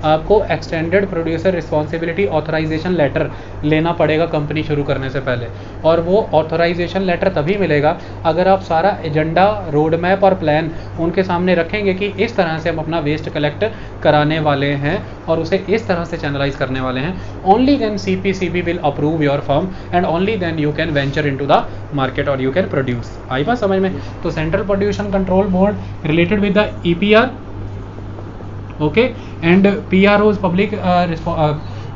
आपको extended producer responsibility authorisation letter लेना पड़ेगा कंपनी शुरू करने से पहले, और वो ऑथराइजेशन लेटर तभी मिलेगा अगर आप सारा एजेंडा, रोड मैप और प्लान उनके सामने रखेंगे कि इस तरह से हम अपना वेस्ट कलेक्ट कराने वाले हैं और उसे इस तरह से चैनलाइज करने वाले हैं। Only then CPCB will approve your firm and only then you can venture into the market और यू कैन प्रोड्यूस। आई बात समझ में? तो central pollution control board related with the EPR, okay, and PROs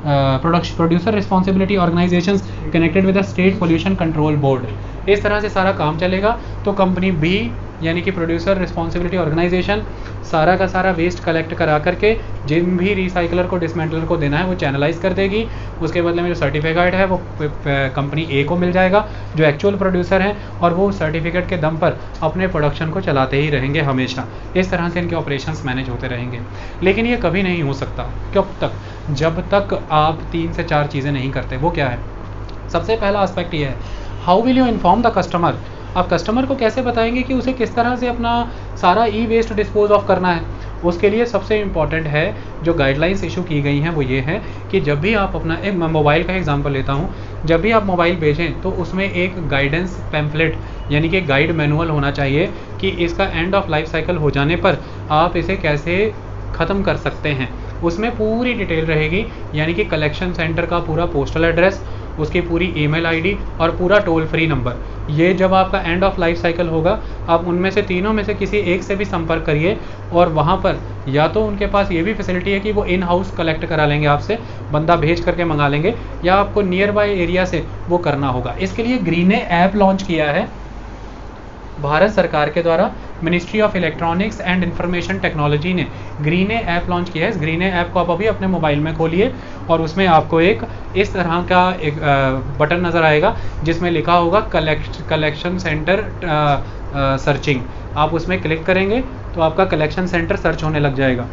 producer responsibility organisations connected with the state pollution control board. इस तरह से सारा काम चलेगा। तो कंपनी बी यानी कि प्रोड्यूसर रिस्पॉन्सिबिलिटी ऑर्गेनाइजेशन सारा का सारा वेस्ट कलेक्ट करा करके जिन भी रिसाइकलर को डिसमेंटलर को देना है वो चैनलाइज कर देगी। उसके बदले में जो सर्टिफिकेट है वो कंपनी ए को मिल जाएगा जो एक्चुअल प्रोड्यूसर हैं, और वो सर्टिफिकेट के दम पर अपने प्रोडक्शन को चलाते ही रहेंगे हमेशा। इस तरह से इनके ऑपरेशंस मैनेज होते रहेंगे। लेकिन ये कभी नहीं हो सकता, कब तक? जब तक आप 3 से 4 चीज़ें नहीं करते। वो क्या है? सबसे पहला एस्पेक्ट ये है, how will you inform the customer. आप कस्टमर को कैसे बताएंगे कि उसे किस तरह से अपना सारा ई वेस्ट डिस्पोज ऑफ करना है। उसके लिए सबसे इम्पॉर्टेंट है जो गाइडलाइंस इशू की गई हैं वो ये है कि जब भी आप अपना, एक मैं मोबाइल का एग्जांपल लेता हूँ, जब भी आप मोबाइल बेचें तो उसमें एक गाइडेंस पैम्फलेट यानी कि गाइड मैनुअल होना चाहिए कि इसका एंड ऑफ लाइफ साइकिल हो जाने पर आप इसे कैसे ख़त्म कर सकते हैं। उसमें पूरी डिटेल रहेगी, यानी कि कलेक्शन सेंटर का पूरा पोस्टल एड्रेस, उसकी पूरी ईमेल आईडी और पूरा टोल फ्री नंबर। ये जब आपका एंड ऑफ लाइफ साइकिल होगा, आप उनमें से तीनों में से किसी एक से भी संपर्क करिए, और वहाँ पर या तो उनके पास ये भी फैसिलिटी है कि वो इन हाउस कलेक्ट करा लेंगे आपसे, बंदा भेज करके मंगा लेंगे, या आपको नियर बाय एरिया से वो करना होगा। इसके लिए ग्रीने ऐप लॉन्च किया है भारत सरकार के द्वारा। Ministry of electronics and information technology ने ग्रीने ऐप लॉन्च किया है। इस ग्रीने ऐप को आप अभी अपने मोबाइल में खोलिए और उसमें आपको एक इस तरह का एक बटन नज़र आएगा जिसमें लिखा होगा कलेक्शन सेंटर सर्चिंग। आप उसमें क्लिक करेंगे तो आपका कलेक्शन सेंटर सर्च होने लग जाएगा।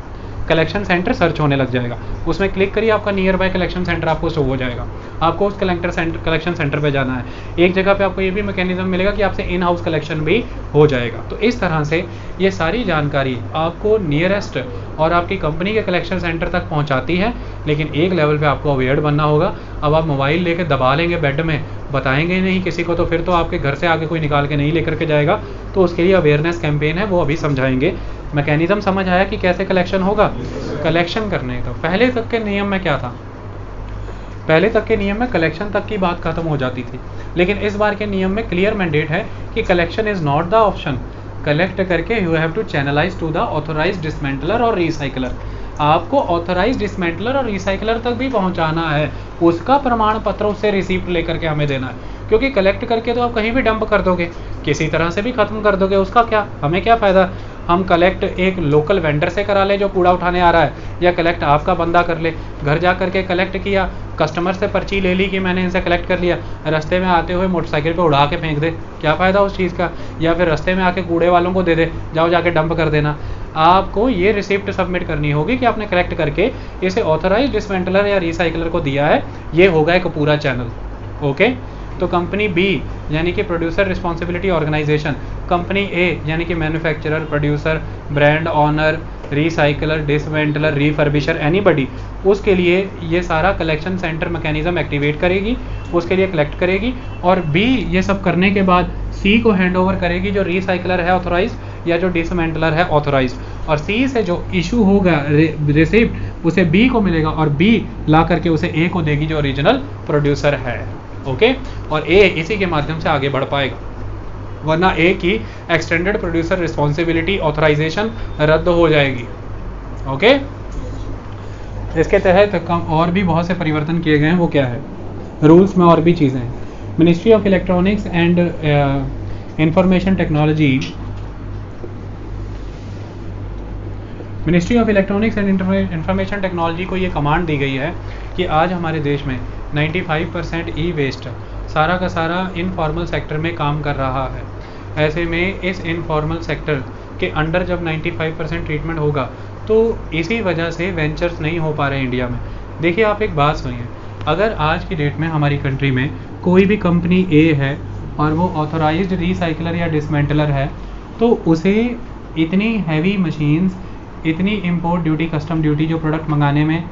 कलेक्शन सेंटर सर्च होने लग जाएगा, उसमें क्लिक करिए, आपका नियर बाय कलेक्शन सेंटर आपको शो हो जाएगा। आपको उस कलेक्शन सेंटर पे जाना है। एक जगह पे आपको ये भी मैकेनिज्म मिलेगा कि आपसे इन हाउस कलेक्शन भी हो जाएगा। तो इस तरह से ये सारी जानकारी आपको नियरेस्ट और आपकी कंपनी के कलेक्शन सेंटर तक पहुंचाती है। लेकिन एक लेवल पे आपको अवेयर बनना होगा। अब आप मोबाइल लेके दबा लेंगे बेड में, बताएंगे नहीं किसी को, तो फिर तो आपके घर से आगे कोई निकाल के नहीं लेकर के जाएगा। तो उसके लिए अवेयरनेस कैंपेन है, वो अभी समझाएंगे। मैकेनिज्म समझ आया कि कैसे कलेक्शन होगा। कलेक्शन करने का पहले तक के नियम में क्या था? पहले तक के नियम में कलेक्शन तक की बात खत्म हो जाती थी, लेकिन इस बार के नियम में क्लियर मैंडेट है कि collection is not the option. Collect करके you have to channelise to the authorised dismantler और रिसाइकलर। आपको ऑथोराइज्ड डिसमेंटलर और रिसाइकलर तक भी पहुंचाना है, उसका प्रमाण पत्र, उससे रिसीप्ट लेकर के हमें देना है। क्योंकि कलेक्ट करके तो आप कहीं भी डंप कर दोगे, किसी तरह से भी ख़त्म कर दोगे, उसका क्या, हमें क्या फ़ायदा। हम कलेक्ट एक लोकल वेंडर से करा ले जो कूड़ा उठाने आ रहा है, या कलेक्ट आपका बंदा कर ले, घर जा करके कलेक्ट किया, कस्टमर से पर्ची ले ली कि मैंने इनसे कलेक्ट कर लिया, रास्ते में आते हुए मोटरसाइकिल पे उड़ा के फेंक दे, क्या फ़ायदा उस चीज़ का। या फिर रास्ते में आके कूड़े वालों को दे दे, जाओ जाके डंप कर देना। आपको ये रिसिप्ट सबमिट करनी होगी कि आपने कलेक्ट करके इसे ऑथराइज्ड डिसमेंटलर या रिसाइकलर को दिया है। ये होगा एक पूरा चैनल। ओके, तो कंपनी बी यानी कि producer responsibility organisation, company A यानी कि manufacturer, producer, brand owner, recycler, dismantler, refurbisher, anybody, उसके लिए ये सारा कलेक्शन सेंटर मैकेनिज्म एक्टिवेट करेगी, उसके लिए कलेक्ट करेगी। और बी ये सब करने के बाद सी को हैंड ओवर करेगी, जो रिसाइकलर है ऑथोराइज्ड या जो डिसमेंटलर है ऑथोराइज्ड। और सी से जो इशू होगा रिसिप्ट उसे बी को मिलेगा, और बी ला करके उसे ए को देगी जो ओरिजिनल प्रोड्यूसर है। ओके, और ए इसी के माध्यम से आगे बढ़ पाएगा, वरना ए की एक्सटेंडेड प्रोड्यूसर रिस्पॉन्सिबिलिटी ऑथराइजेशन रद्द हो जाएगी। ओके, इसके तहत और भी बहुत से परिवर्तन किए गए हैं। वो क्या है? रूल्स में और भी चीज़ें हैं। Ministry of electronics and information technology, ministry of electronics and information technology को ये कमांड दी गई है कि आज हमारे देश में 95% ई वेस्ट सारा का सारा इनफॉर्मल सेक्टर में काम कर रहा है। ऐसे में इस इनफॉर्मल सेक्टर के अंडर जब 95% ट्रीटमेंट होगा तो इसी वजह से वेंचर्स नहीं हो पा रहे इंडिया में। देखिए, आप एक बात सुनिए, अगर आज की डेट में हमारी कंट्री में कोई भी कंपनी ए है और वो ऑथोराइज्ड रिसाइकलर या डिसमेंटलर है, तो उसे इतनी हैवी मशीन्स, इतनी इंपोर्ट ड्यूटी, कस्टम ड्यूटी जो प्रोडक्ट मंगाने में,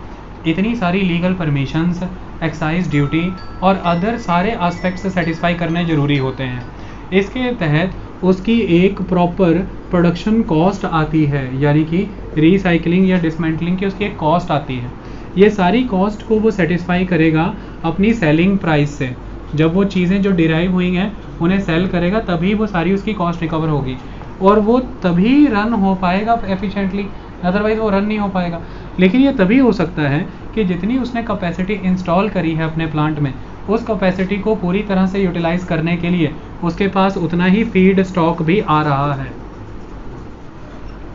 इतनी सारी लीगल परमिशंस, एक्साइज ड्यूटी और अदर सारे एस्पेक्ट्स सेटिस्फाई करने ज़रूरी होते हैं। इसके तहत उसकी एक प्रॉपर प्रोडक्शन कॉस्ट आती है, यानी कि रिसाइकलिंग या डिसमेंटलिंग की उसकी एक कॉस्ट आती है। ये सारी कॉस्ट को वो सेटिस्फाई करेगा अपनी सेलिंग प्राइस से। जब वो चीज़ें जो डिराइव हुई हैं उन्हें सेल करेगा, तभी वो सारी उसकी कॉस्ट रिकवर होगी और वो तभी रन हो पाएगा एफिशिएंटली, अदरवाइज वो रन नहीं हो पाएगा। लेकिन ये तभी हो सकता है कि जितनी उसने कैपेसिटी इंस्टॉल करी है अपने प्लांट में, उस कैपेसिटी को पूरी तरह से यूटिलाइज करने के लिए उसके पास उतना ही फीड स्टॉक भी आ रहा है।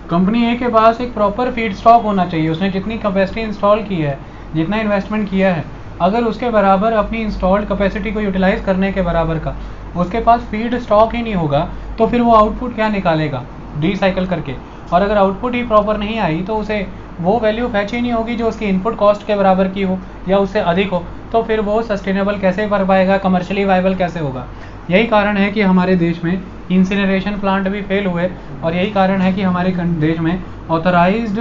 कंपनी ए के पास एक प्रॉपर फीड स्टॉक होना चाहिए। उसने जितनी कैपेसिटी इंस्टॉल की है, जितना इन्वेस्टमेंट किया है, अगर उसके बराबर अपनी इंस्टॉल्ड कैपेसिटी को यूटिलाइज करने के बराबर का उसके पास फीड स्टॉक ही नहीं होगा, तो फिर वो आउटपुट क्या निकालेगा रिसाइकल करके। और अगर आउटपुट ही प्रॉपर नहीं आई तो उसे वो वैल्यू फैच ही नहीं होगी जो उसकी इनपुट कॉस्ट के बराबर की हो या उससे अधिक हो, तो फिर वो सस्टेनेबल कैसे कर पाएगा, कमर्शियली वायबल कैसे होगा। यही कारण है कि हमारे देश में इंसिनरेशन प्लांट भी फेल हुए, और यही कारण है कि हमारे देश में ऑथराइज्ड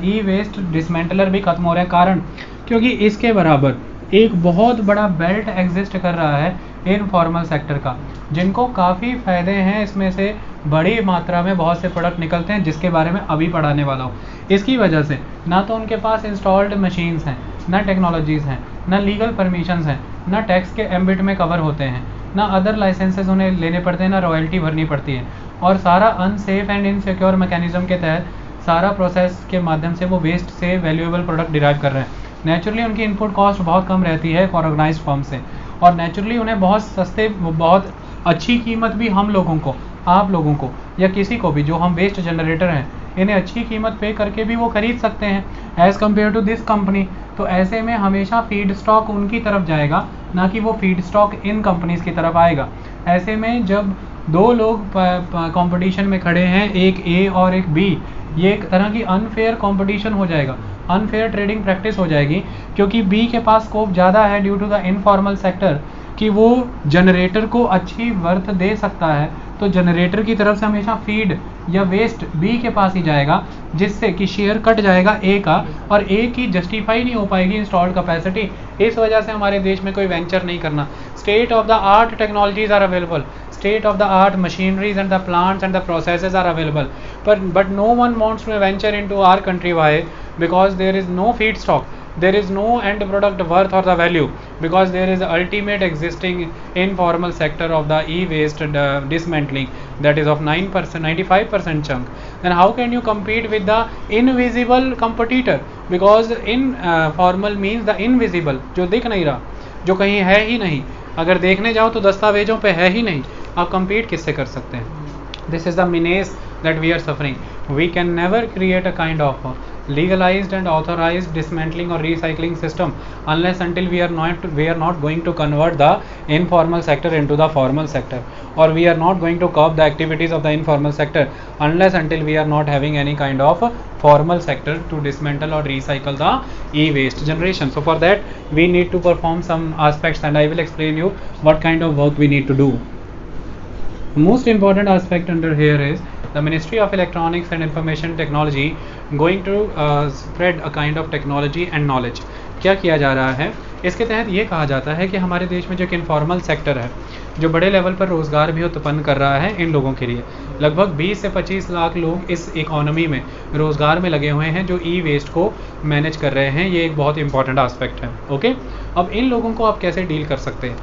ई वेस्ट डिसमेंटलर भी खत्म हो रहे हैं। कारण क्योंकि इसके बराबर एक बहुत बड़ा बेल्ट एग्जिस्ट कर रहा है इनफॉर्मल सेक्टर का, जिनको काफ़ी फ़ायदे हैं। इसमें से बड़ी मात्रा में बहुत से प्रोडक्ट निकलते हैं जिसके बारे में अभी पढ़ाने वाला हूँ। इसकी वजह से ना तो उनके पास इंस्टॉल्ड मशीन्स हैं, ना टेक्नोलॉजीज़ हैं, ना लीगल परमिशंस हैं, ना टैक्स के एम्बिट में कवर होते हैं, ना अदर लाइसेंसेज उन्हें लेने पड़ते हैं, ना रॉयल्टी भरनी पड़ती है, और सारा अनसेफ एंड इनसिक्योर मैकेनिज्म के तहत सारा प्रोसेस के माध्यम से वो वेस्ट से वैल्यूएबल प्रोडक्ट डिराइव कर रहे हैं। नेचुरली उनकी इनपुट कॉस्ट बहुत कम रहती है ऑर्गेनाइज्ड फॉर्म से, और नेचुरली उन्हें बहुत सस्ते, बहुत अच्छी कीमत भी हम लोगों को, आप लोगों को या किसी को भी जो हम वेस्ट जनरेटर हैं, इन्हें अच्छी कीमत पे करके भी वो खरीद सकते हैं as compare to this company. तो ऐसे में हमेशा फीड स्टॉक उनकी तरफ जाएगा, ना कि वो फीड स्टॉक इन कंपनीज़ की तरफ आएगा। ऐसे में जब दो लोग कंपटीशन में खड़े हैं, एक ए और एक बी, ये एक तरह की अनफेयर कंपटीशन हो जाएगा, अनफेयर ट्रेडिंग प्रैक्टिस हो जाएगी, क्योंकि बी के पास स्कोप ज़्यादा है due to the informal sector कि वो जनरेटर को अच्छी वर्थ दे सकता है। तो जनरेटर की तरफ से हमेशा फीड या वेस्ट बी के पास ही जाएगा, जिससे कि शेयर कट जाएगा ए का, और ए की जस्टिफाई नहीं हो पाएगी इंस्टॉल्ड कैपेसिटी। इस वजह से हमारे देश में कोई वेंचर नहीं करना। State of the art technologies are available, state of the art machineries and the plants and the processes are available, but no one wants to venture into our country. Why? Because there is no feedstock, there is no end product worth or the value, because there is ultimate existing informal sector of the e-waste dismantling that is of 9%, 95% chunk. Then how can you compete with the invisible competitor? Because informal means the invisible, जो दिख नहीं रहा, जो कहीं है ही नहीं। अगर देखने जाओ तो दस्तावेजों पे है ही नहीं, आप compete किससे कर सकते हैं? This is the menace that we are suffering. We can never create a kind of legalized and authorized dismantling or recycling system unless until we are not going to convert the informal sector into the formal sector, or we are not going to curb the activities of the informal sector unless until we are not having any kind of formal sector to dismantle or recycle the e-waste generation. So for that we need to perform some aspects, and I will explain you what kind of work we need to do. The most important aspect under here is the Ministry of Electronics and Information Technology going to spread a kind of technology and knowledge. क्या किया जा रहा है? इसके तहत ये कहा जाता है कि हमारे देश में जो एक इनफॉर्मल सेक्टर है, जो बड़े लेवल पर रोज़गार भी उत्पन्न कर रहा है इन लोगों के लिए, लगभग 20 से 25 लाख लोग इस इकोनॉमी में रोज़गार में लगे हुए हैं जो ई वेस्ट को मैनेज कर रहे हैं। ये एक बहुत इंपॉर्टेंट आस्पेक्ट है। ओके, अब इन लोगों को आप कैसे डील कर सकते हैं?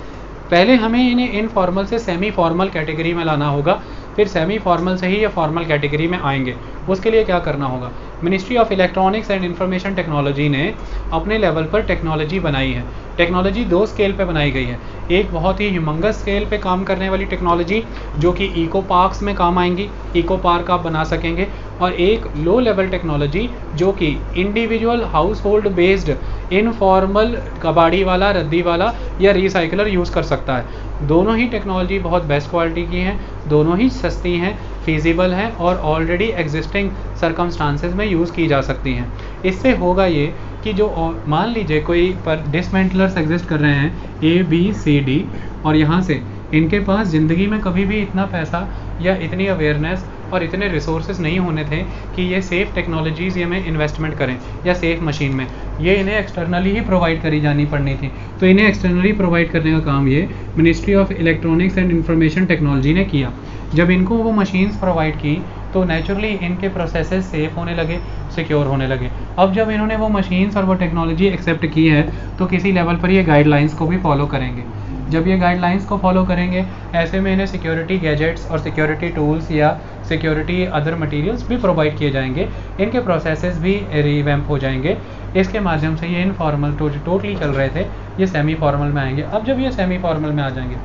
पहले हमें इन्हें इनफॉर्मल से सेमी फॉर्मल कैटेगरी में लाना होगा, फिर सेमी फॉर्मल से ही ये फॉर्मल कैटेगरी में आएंगे। उसके लिए क्या करना होगा? Ministry of electronics and information technology ने अपने लेवल पर टेक्नोलॉजी बनाई है। टेक्नोलॉजी दो स्केल पे बनाई गई है। एक बहुत ही ह्यूमंगस स्केल पे काम करने वाली टेक्नोलॉजी जो कि इको पार्क्स में काम आएंगी, इको पार्क आप बना सकेंगे, और एक लो लेवल टेक्नोलॉजी जो कि individual house hold based informal कबाड़ी वाला, रद्दी वाला या रिसाइकलर यूज़ कर सकता है। दोनों ही टेक्नोलॉजी बहुत बेस्ट क्वालिटी की हैं, दोनों ही सस्ती हैं, फीजिबल हैं और ऑलरेडी एग्जिस्टिंग सरकमस्टांसेस में यूज़ की जा सकती हैं। इससे होगा ये कि जो मान लीजिए कोई पर डिसमेंटलर्स एग्जिस्ट कर रहे हैं ए बी सी डी, और यहाँ से इनके पास ज़िंदगी में कभी भी इतना पैसा या इतनी अवेयरनेस और इतने रिसोर्सेज नहीं होने थे कि ये सेफ़ टेक्नोलॉजीज़ ये में इन्वेस्टमेंट करें या सेफ़ मशीन में, ये इन्हें एक्सटर्नली ही प्रोवाइड करी जानी पड़नी थी। तो इन्हें एक्सटर्नली प्रोवाइड करने का काम ये ministry of electronics and information technology ने किया। जब इनको वो मशीन्स प्रोवाइड की तो नेचुरली इनके प्रोसेसेस सेफ़ होने लगे, सिक्योर होने लगे। अब जब इन्होंने वो मशीन्स और वो टेक्नोलॉजी एक्सेप्ट की है तो किसी लेवल पर ये गाइडलाइंस को भी फॉलो करेंगे। जब ये गाइडलाइंस को फॉलो करेंगे, ऐसे में इन्हें सिक्योरिटी गैजेट्स और सिक्योरिटी टूल्स या सिक्योरिटी, अदर मटेरियल्स भी प्रोवाइड किए जाएंगे, इनके प्रोसेसेस भी रिवैम्प हो जाएंगे। इसके माध्यम से ये इनफॉर्मल टोटली चल रहे थे, ये सेमी फॉर्मल में आएंगे। अब जब ये सेमी फॉर्मल में आ जाएंगे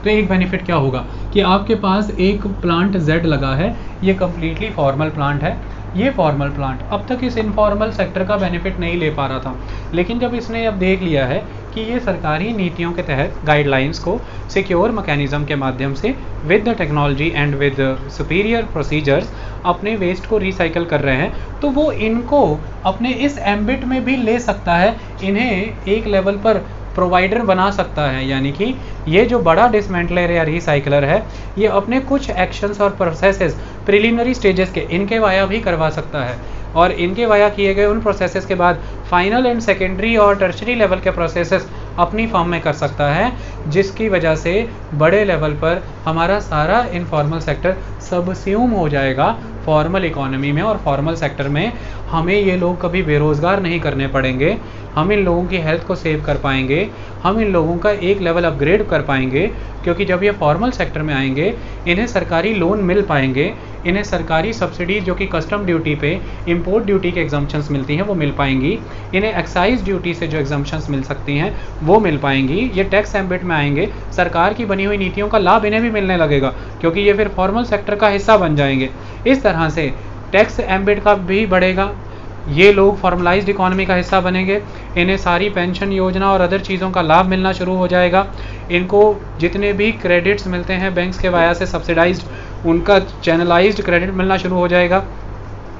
तो एक बेनिफिट क्या होगा कि आपके पास एक प्लांट Z लगा है, ये कम्प्लीटली फॉर्मल प्लांट है। ये फॉर्मल प्लांट अब तक इस इनफॉर्मल सेक्टर का बेनिफिट नहीं ले पा रहा था, लेकिन जब इसने अब देख लिया है कि ये सरकारी नीतियों के तहत गाइडलाइंस को सिक्योर मैकेनिज्म के माध्यम से with the technology and with superior procedures अपने वेस्ट को रिसाइकल कर रहे हैं, तो वो इनको अपने इस एम्बिट में भी ले सकता है, इन्हें एक लेवल पर प्रोवाइडर बना सकता है। यानी कि ये जो बड़ा डिसमेंटलर या रिसाइकलर है, ये अपने कुछ एक्शंस और प्रोसेसेस प्रिलिमिनरी स्टेजेस के इनके वाया भी करवा सकता है, और इनके वाया किए गए उन प्रोसेसेस के बाद फाइनल एंड सेकेंडरी और टर्शरी लेवल के प्रोसेसेस अपनी फॉर्म में कर सकता है, जिसकी वजह से बड़े लेवल पर हमारा सारा इनफॉर्मल सेक्टर सबस्यूम हो जाएगा फॉर्मल इकोनॉमी में। और फॉर्मल सेक्टर में हमें ये लोग कभी बेरोज़गार नहीं करने पड़ेंगे, हम इन लोगों की हेल्थ को सेव कर पाएंगे, हम इन लोगों का एक लेवल अपग्रेड कर पाएंगे, क्योंकि जब ये फॉर्मल सेक्टर में आएंगे इन्हें सरकारी लोन मिल पाएंगे, इन्हें सरकारी सब्सिडी जो कि कस्टम ड्यूटी पे इंपोर्ट ड्यूटी के एग्जम्पशंस मिलती हैं वो मिल पाएंगी, इन्हें एक्साइज ड्यूटी से जो एग्जम्पशंस मिल सकती हैं वो मिल पाएंगी। ये टैक्स एम्बिट में आएंगे, सरकार की बनी हुई नीतियों का लाभ इन्हें भी मिलने लगेगा, क्योंकि ये फिर फॉर्मल सेक्टर का हिस्सा बन जाएंगे। इस तरह से टैक्स एम्बिट का भी बढ़ेगा, ये लोग फॉर्मलाइज्ड इकोनॉमी का हिस्सा बनेंगे, इन्हें सारी पेंशन योजना और अदर चीज़ों का लाभ मिलना शुरू हो जाएगा, इनको जितने भी क्रेडिट्स मिलते हैं बैंक्स के वाया से सब्सिडाइज्ड, उनका चैनलाइज्ड क्रेडिट मिलना शुरू हो जाएगा।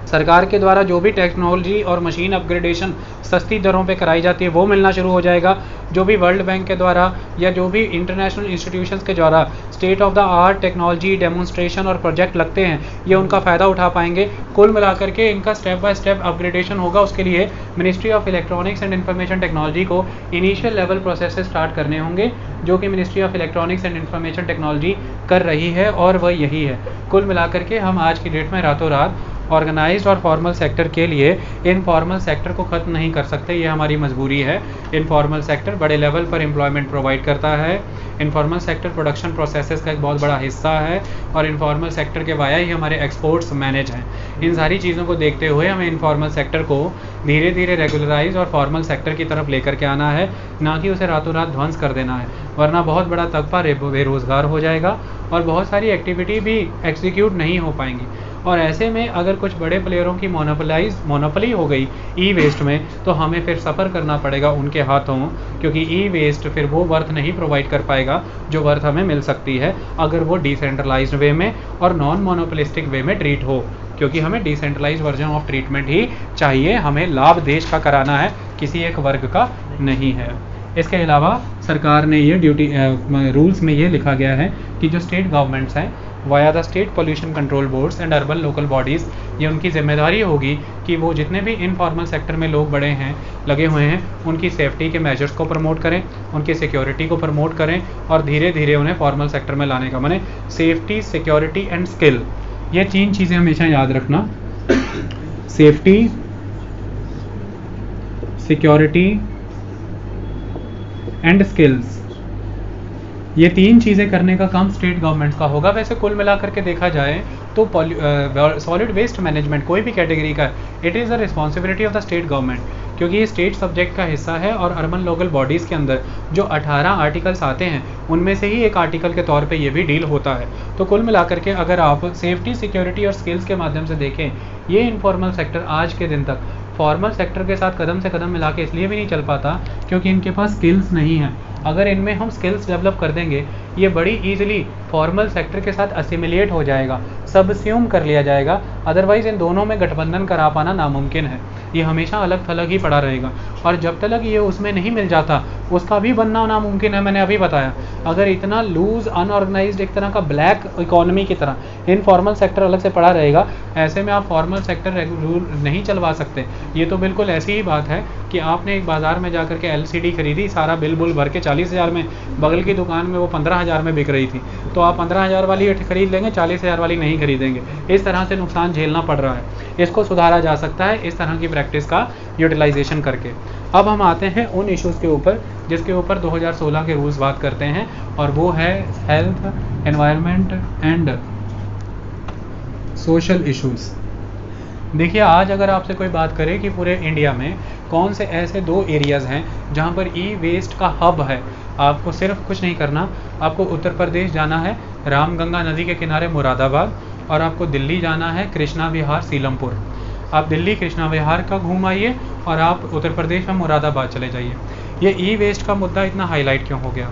सरकार के द्वारा जो भी टेक्नोलॉजी और मशीन अपग्रेडेशन सस्ती दरों पे कराई जाती है वो मिलना शुरू हो जाएगा। जो भी वर्ल्ड बैंक के द्वारा या जो भी इंटरनेशनल इंस्टीट्यूशंस के द्वारा state of the art technology demonstration और प्रोजेक्ट लगते हैं, ये उनका फ़ायदा उठा पाएंगे। कुल मिलाकर के इनका स्टेप बाय स्टेप अपग्रेडेशन होगा। उसके लिए ministry of electronics and information technology को इनिशियल लेवल प्रोसेस स्टार्ट करने होंगे, जो कि ministry of electronics and information technology कर रही है, और वह यही है। कुल मिलाकर के हम आज की डेट में रातों रात ऑर्गेनाइज्ड और फॉर्मल सेक्टर के लिए इनफॉर्मल सेक्टर को ख़त्म नहीं कर सकते, ये हमारी मजबूरी है। इनफॉर्मल सेक्टर बड़े लेवल पर एम्प्लॉयमेंट प्रोवाइड करता है, इनफॉर्मल सेक्टर प्रोडक्शन प्रोसेसेस का एक बहुत बड़ा हिस्सा है, और इनफॉर्मल सेक्टर के वाया ही हमारे एक्सपोर्ट्स मैनेज हैं। इन सारी चीज़ों को देखते हुए हमें इनफॉर्मल सेक्टर को धीरे धीरे रेगुलराइज और फॉर्मल सेक्टर की तरफ लेकर के आना है, ना कि उसे रातों रात ध्वंस कर देना है, वरना बहुत बड़ा तबका बेरोज़गार हो जाएगा और बहुत सारी एक्टिविटी भी एग्जीक्यूट नहीं हो पाएंगी। और ऐसे में अगर कुछ बड़े प्लेयरों की मोनोपोली हो गई ई वेस्ट में, तो हमें फिर सफ़र करना पड़ेगा उनके हाथों, क्योंकि ई वेस्ट फिर वो वर्थ नहीं प्रोवाइड कर पाएगा जो वर्थ हमें मिल सकती है अगर वो डिसेंट्रलाइज्ड वे में और नॉन मोनोपोलिस्टिक वे में ट्रीट हो, क्योंकि हमें डिसेंट्रलाइज्ड वर्जन ऑफ ट्रीटमेंट ही चाहिए। हमें लाभ देश का कराना है, किसी एक वर्ग का नहीं है। इसके अलावा सरकार ने ये रूल्स में ये लिखा गया है कि जो स्टेट गवर्नमेंट्स हैं via the state pollution control boards and urban local bodies, ये उनकी जिम्मेदारी होगी कि वो जितने भी इनफॉर्मल सेक्टर में लोग बड़े हैं लगे हुए हैं उनकी सेफ्टी के मेजर्स को प्रमोट करें, उनकी सिक्योरिटी को प्रमोट करें, और धीरे धीरे उन्हें फॉर्मल सेक्टर में लाने का, माने सेफ्टी, सिक्योरिटी एंड स्किल, ये 3 चीज़ें हमेशा याद रखना। सेफ्टी, सिक्योरिटी एंड स्किल्स, ये 3 चीज़ें करने का काम स्टेट गवर्नमेंट का होगा। वैसे कुल मिलाकर के देखा जाए तो सॉलिड वेस्ट मैनेजमेंट कोई भी कैटेगरी का, it is the responsibility of the state government, क्योंकि ये स्टेट सब्जेक्ट का हिस्सा है। और अर्बन लोकल बॉडीज़ के अंदर जो 18 आर्टिकल्स आते हैं उनमें से ही एक आर्टिकल के तौर पे ये भी डील होता है। तो कुल मिलाकर के अगर आप सेफ्टी, सिक्योरिटी और स्किल्स के माध्यम से देखें, ये इनफॉर्मल सेक्टर आज के दिन तक फॉर्मल सेक्टर के साथ कदम से कदम मिला के इसलिए भी नहीं चल पाता क्योंकि इनके पास स्किल्स नहीं है। अगर इनमें हम स्किल्स डेवलप कर देंगे, ये बड़ी ईजिली फॉर्मल सेक्टर के साथ असिमिलेट हो जाएगा, सबस्यूम कर लिया जाएगा। अदरवाइज़ इन दोनों में गठबंधन करा पाना नामुमकिन है, ये हमेशा अलग थलग ही पड़ा रहेगा। और जब तक ये उसमें नहीं मिल जाता उसका भी बनना नामुमकिन है। मैंने अभी बताया, अगर इतना लूज अनऑर्गेनाइज्ड एक तरह का ब्लैक इकोनॉमी की तरह इनफॉर्मल सेक्टर अलग से पड़ा रहेगा, ऐसे में आप फॉर्मल सेक्टर रूल नहीं चलवा सकते। ये तो बिल्कुल ऐसी ही बात है कि आपने एक बाज़ार में जाकर के LCD खरीदी, सारा बिल बुल भर के 40,000 में, बगल की दुकान में वो 15,000 में बिक रही थी, तो आप 15,000 वाली खरीद लेंगे, 40,000 वाली नहीं खरीदेंगे। इस तरह से नुकसान झेलना पड़ रहा है। इसको सुधारा जा सकता है इस तरह की प्रैक्टिस का यूटिलाइजेशन करके। अब हम आते हैं उन इश्यूज़ के ऊपर जिसके ऊपर 2016 के रूल्स बात करते हैं, और वो है health, environment and social issues. देखिए, आज अगर आपसे कोई बात करे कि पूरे इंडिया में कौन से ऐसे 2 एरियाज़ हैं जहाँ पर ई वेस्ट का हब है, आपको सिर्फ कुछ नहीं करना, आपको उत्तर प्रदेश जाना है रामगंगा नदी के किनारे मुरादाबाद, और आपको दिल्ली जाना है कृष्णा विहार सीलमपुर। आप दिल्ली कृष्णा विहार का घूम आइए और आप उत्तर प्रदेश में मुरादाबाद चले जाइए। ये ई वेस्ट का मुद्दा इतना हाईलाइट क्यों हो गया?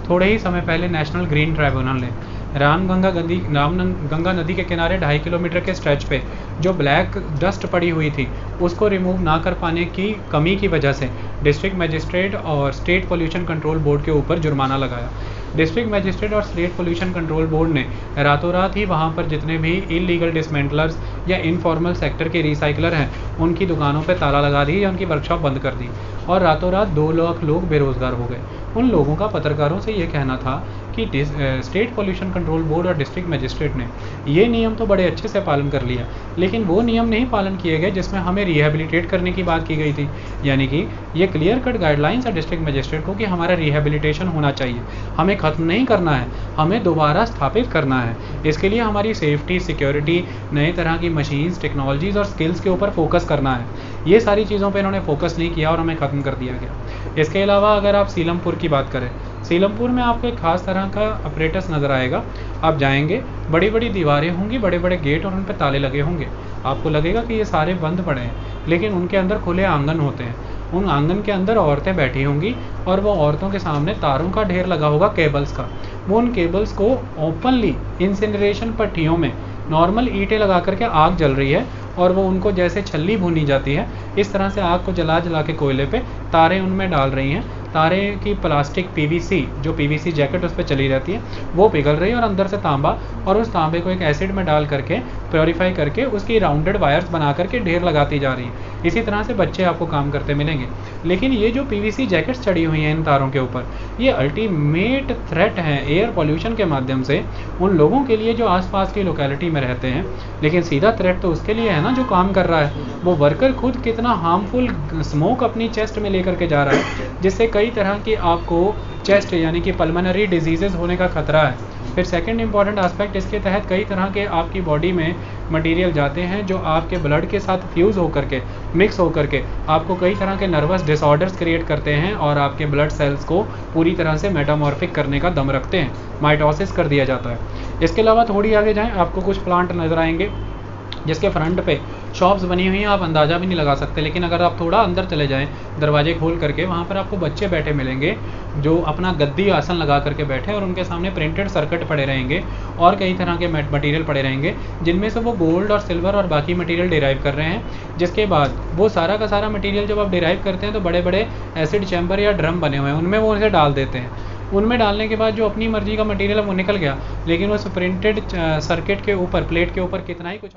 थोड़े ही समय पहले नेशनल ग्रीन ट्राइब्यूनल ने रामगंगा नदी के किनारे 2.5 किलोमीटर के स्ट्रेच पे जो ब्लैक डस्ट पड़ी हुई थी उसको रिमूव ना कर पाने की कमी की वजह से डिस्ट्रिक्ट मजिस्ट्रेट और स्टेट पोल्यूशन कंट्रोल बोर्ड के ऊपर जुर्माना लगाया। डिस्ट्रिक्ट मजिस्ट्रेट और स्टेट पोल्यूशन कंट्रोल बोर्ड ने रातों रात ही वहाँ पर जितने भी इलीगल डिसमेंटलर्स या इनफॉर्मल सेक्टर के रिसाइकलर हैं उनकी दुकानों पर ताला लगा दी या उनकी वर्कशॉप बंद कर दी, और रातों रात 2 लाख लोग बेरोजगार हो गए। उन लोगों का पत्रकारों से ये कहना था कि स्टेट पोल्यूशन कंट्रोल बोर्ड और डिस्ट्रिक्ट मजिस्ट्रेट ने ये नियम तो बड़े अच्छे से पालन कर लिया, लेकिन वो नियम नहीं पालन किए गए जिसमें हमें रिहेबिलिटेट करने की बात की गई थी। यानी कि ये क्लियर कट गाइडलाइंस है डिस्ट्रिक्ट मजिस्ट्रेट को कि हमारा रिहेबिलिटेशन होना चाहिए, हमें ख़त्म नहीं करना है, हमें दोबारा स्थापित करना है। इसके लिए हमारी सेफ्टी, सिक्योरिटी, नए तरह की मशीन्स, टेक्नोलॉजीज़ और स्किल्स के ऊपर फोकस करना है। ये सारी चीज़ों पर इन्होंने फोकस नहीं किया और हमें ख़त्म कर दिया गया। इसके अलावा अगर आप सीलमपुर की बात करें, सीलमपुर में आपको एक खास तरह का अपरेटस नज़र आएगा। आप जाएंगे, बड़ी बड़ी दीवारें होंगी, बड़े बड़े गेट और उन पर ताले लगे होंगे। आपको लगेगा कि ये सारे बंद पड़े हैं, लेकिन उनके अंदर खुले आंगन होते हैं। उन आंगन के अंदर औरतें बैठी होंगी और वो औरतों के सामने तारों का ढेर लगा होगा, केबल्स का। वो उन केबल्स को ओपनली इंसिनरेशन भट्टियों में नॉर्मल ईंटें लगा करके आग जल रही है, और वो उनको जैसे छल्ली भूनी जाती है इस तरह से आग को जला जला के कोयले पे तारे उनमें डाल रही हैं। तारे की प्लास्टिक पीवीसी, जो पीवीसी जैकेट उस पर चली रहती है, वो पिघल रही है और अंदर से तांबा, और उस तांबे को एक एसिड में डाल करके प्योरीफाई करके उसकी राउंडेड वायर्स बना करके ढेर लगाती जा रही है। इसी तरह से बच्चे आपको काम करते मिलेंगे। लेकिन ये जो पीवीसी जैकेट्स चढ़ी हुई हैं इन तारों के ऊपर, ये अल्टीमेट थ्रेट हैं एयर पॉल्यूशन के माध्यम से उन लोगों के लिए जो आसपास की लोकेलिटी में रहते हैं। लेकिन सीधा थ्रेट तो उसके लिए है ना जो काम कर रहा है। वो वर्कर खुद कितना हार्मफुल स्मोक अपनी चेस्ट में लेकर के जा रहा है, जिससे कई तरह की आपको चेस्ट यानी कि पल्मोनरी डिजीजेस होने का खतरा है। फिर सेकंड इंपॉर्टेंट एस्पेक्ट, इसके तहत कई तरह के आपकी बॉडी में मटेरियल जाते हैं जो आपके ब्लड के साथ फ्यूज़ होकर के, मिक्स होकर के आपको कई तरह के नर्वस डिसऑर्डर्स क्रिएट करते हैं और आपके ब्लड सेल्स को पूरी तरह से मेटामॉर्फिक करने का दम रखते हैं, माइटोसिस कर दिया जाता है। इसके अलावा थोड़ी आगे जाएँ, आपको कुछ प्लांट नज़र आएंगे जिसके फ्रंट पे शॉप्स बनी हुई हैं, आप अंदाज़ा भी नहीं लगा सकते। लेकिन अगर आप थोड़ा अंदर चले जाएं, दरवाजे खोल करके, वहाँ पर आपको बच्चे बैठे मिलेंगे जो अपना गद्दी आसन लगा करके बैठे, और उनके सामने प्रिंटेड सर्किट पड़े रहेंगे और कई तरह के मटेरियल पड़े रहेंगे, जिनमें से वो गोल्ड और सिल्वर और बाकी मटेरियल डिराइव कर रहे हैं। जिसके बाद वो सारा का सारा मटेरियल जब आप डिराइव करते हैं तो बड़े बड़े एसिड चैम्बर या ड्रम बने हुए हैं, उनमें वो उसे डाल देते हैं। उनमें डालने के बाद जो अपनी मर्जी का मटेरियल है वो निकल गया, लेकिन उस प्रिंटेड सर्किट के ऊपर, प्लेट के ऊपर कितना ही कुछ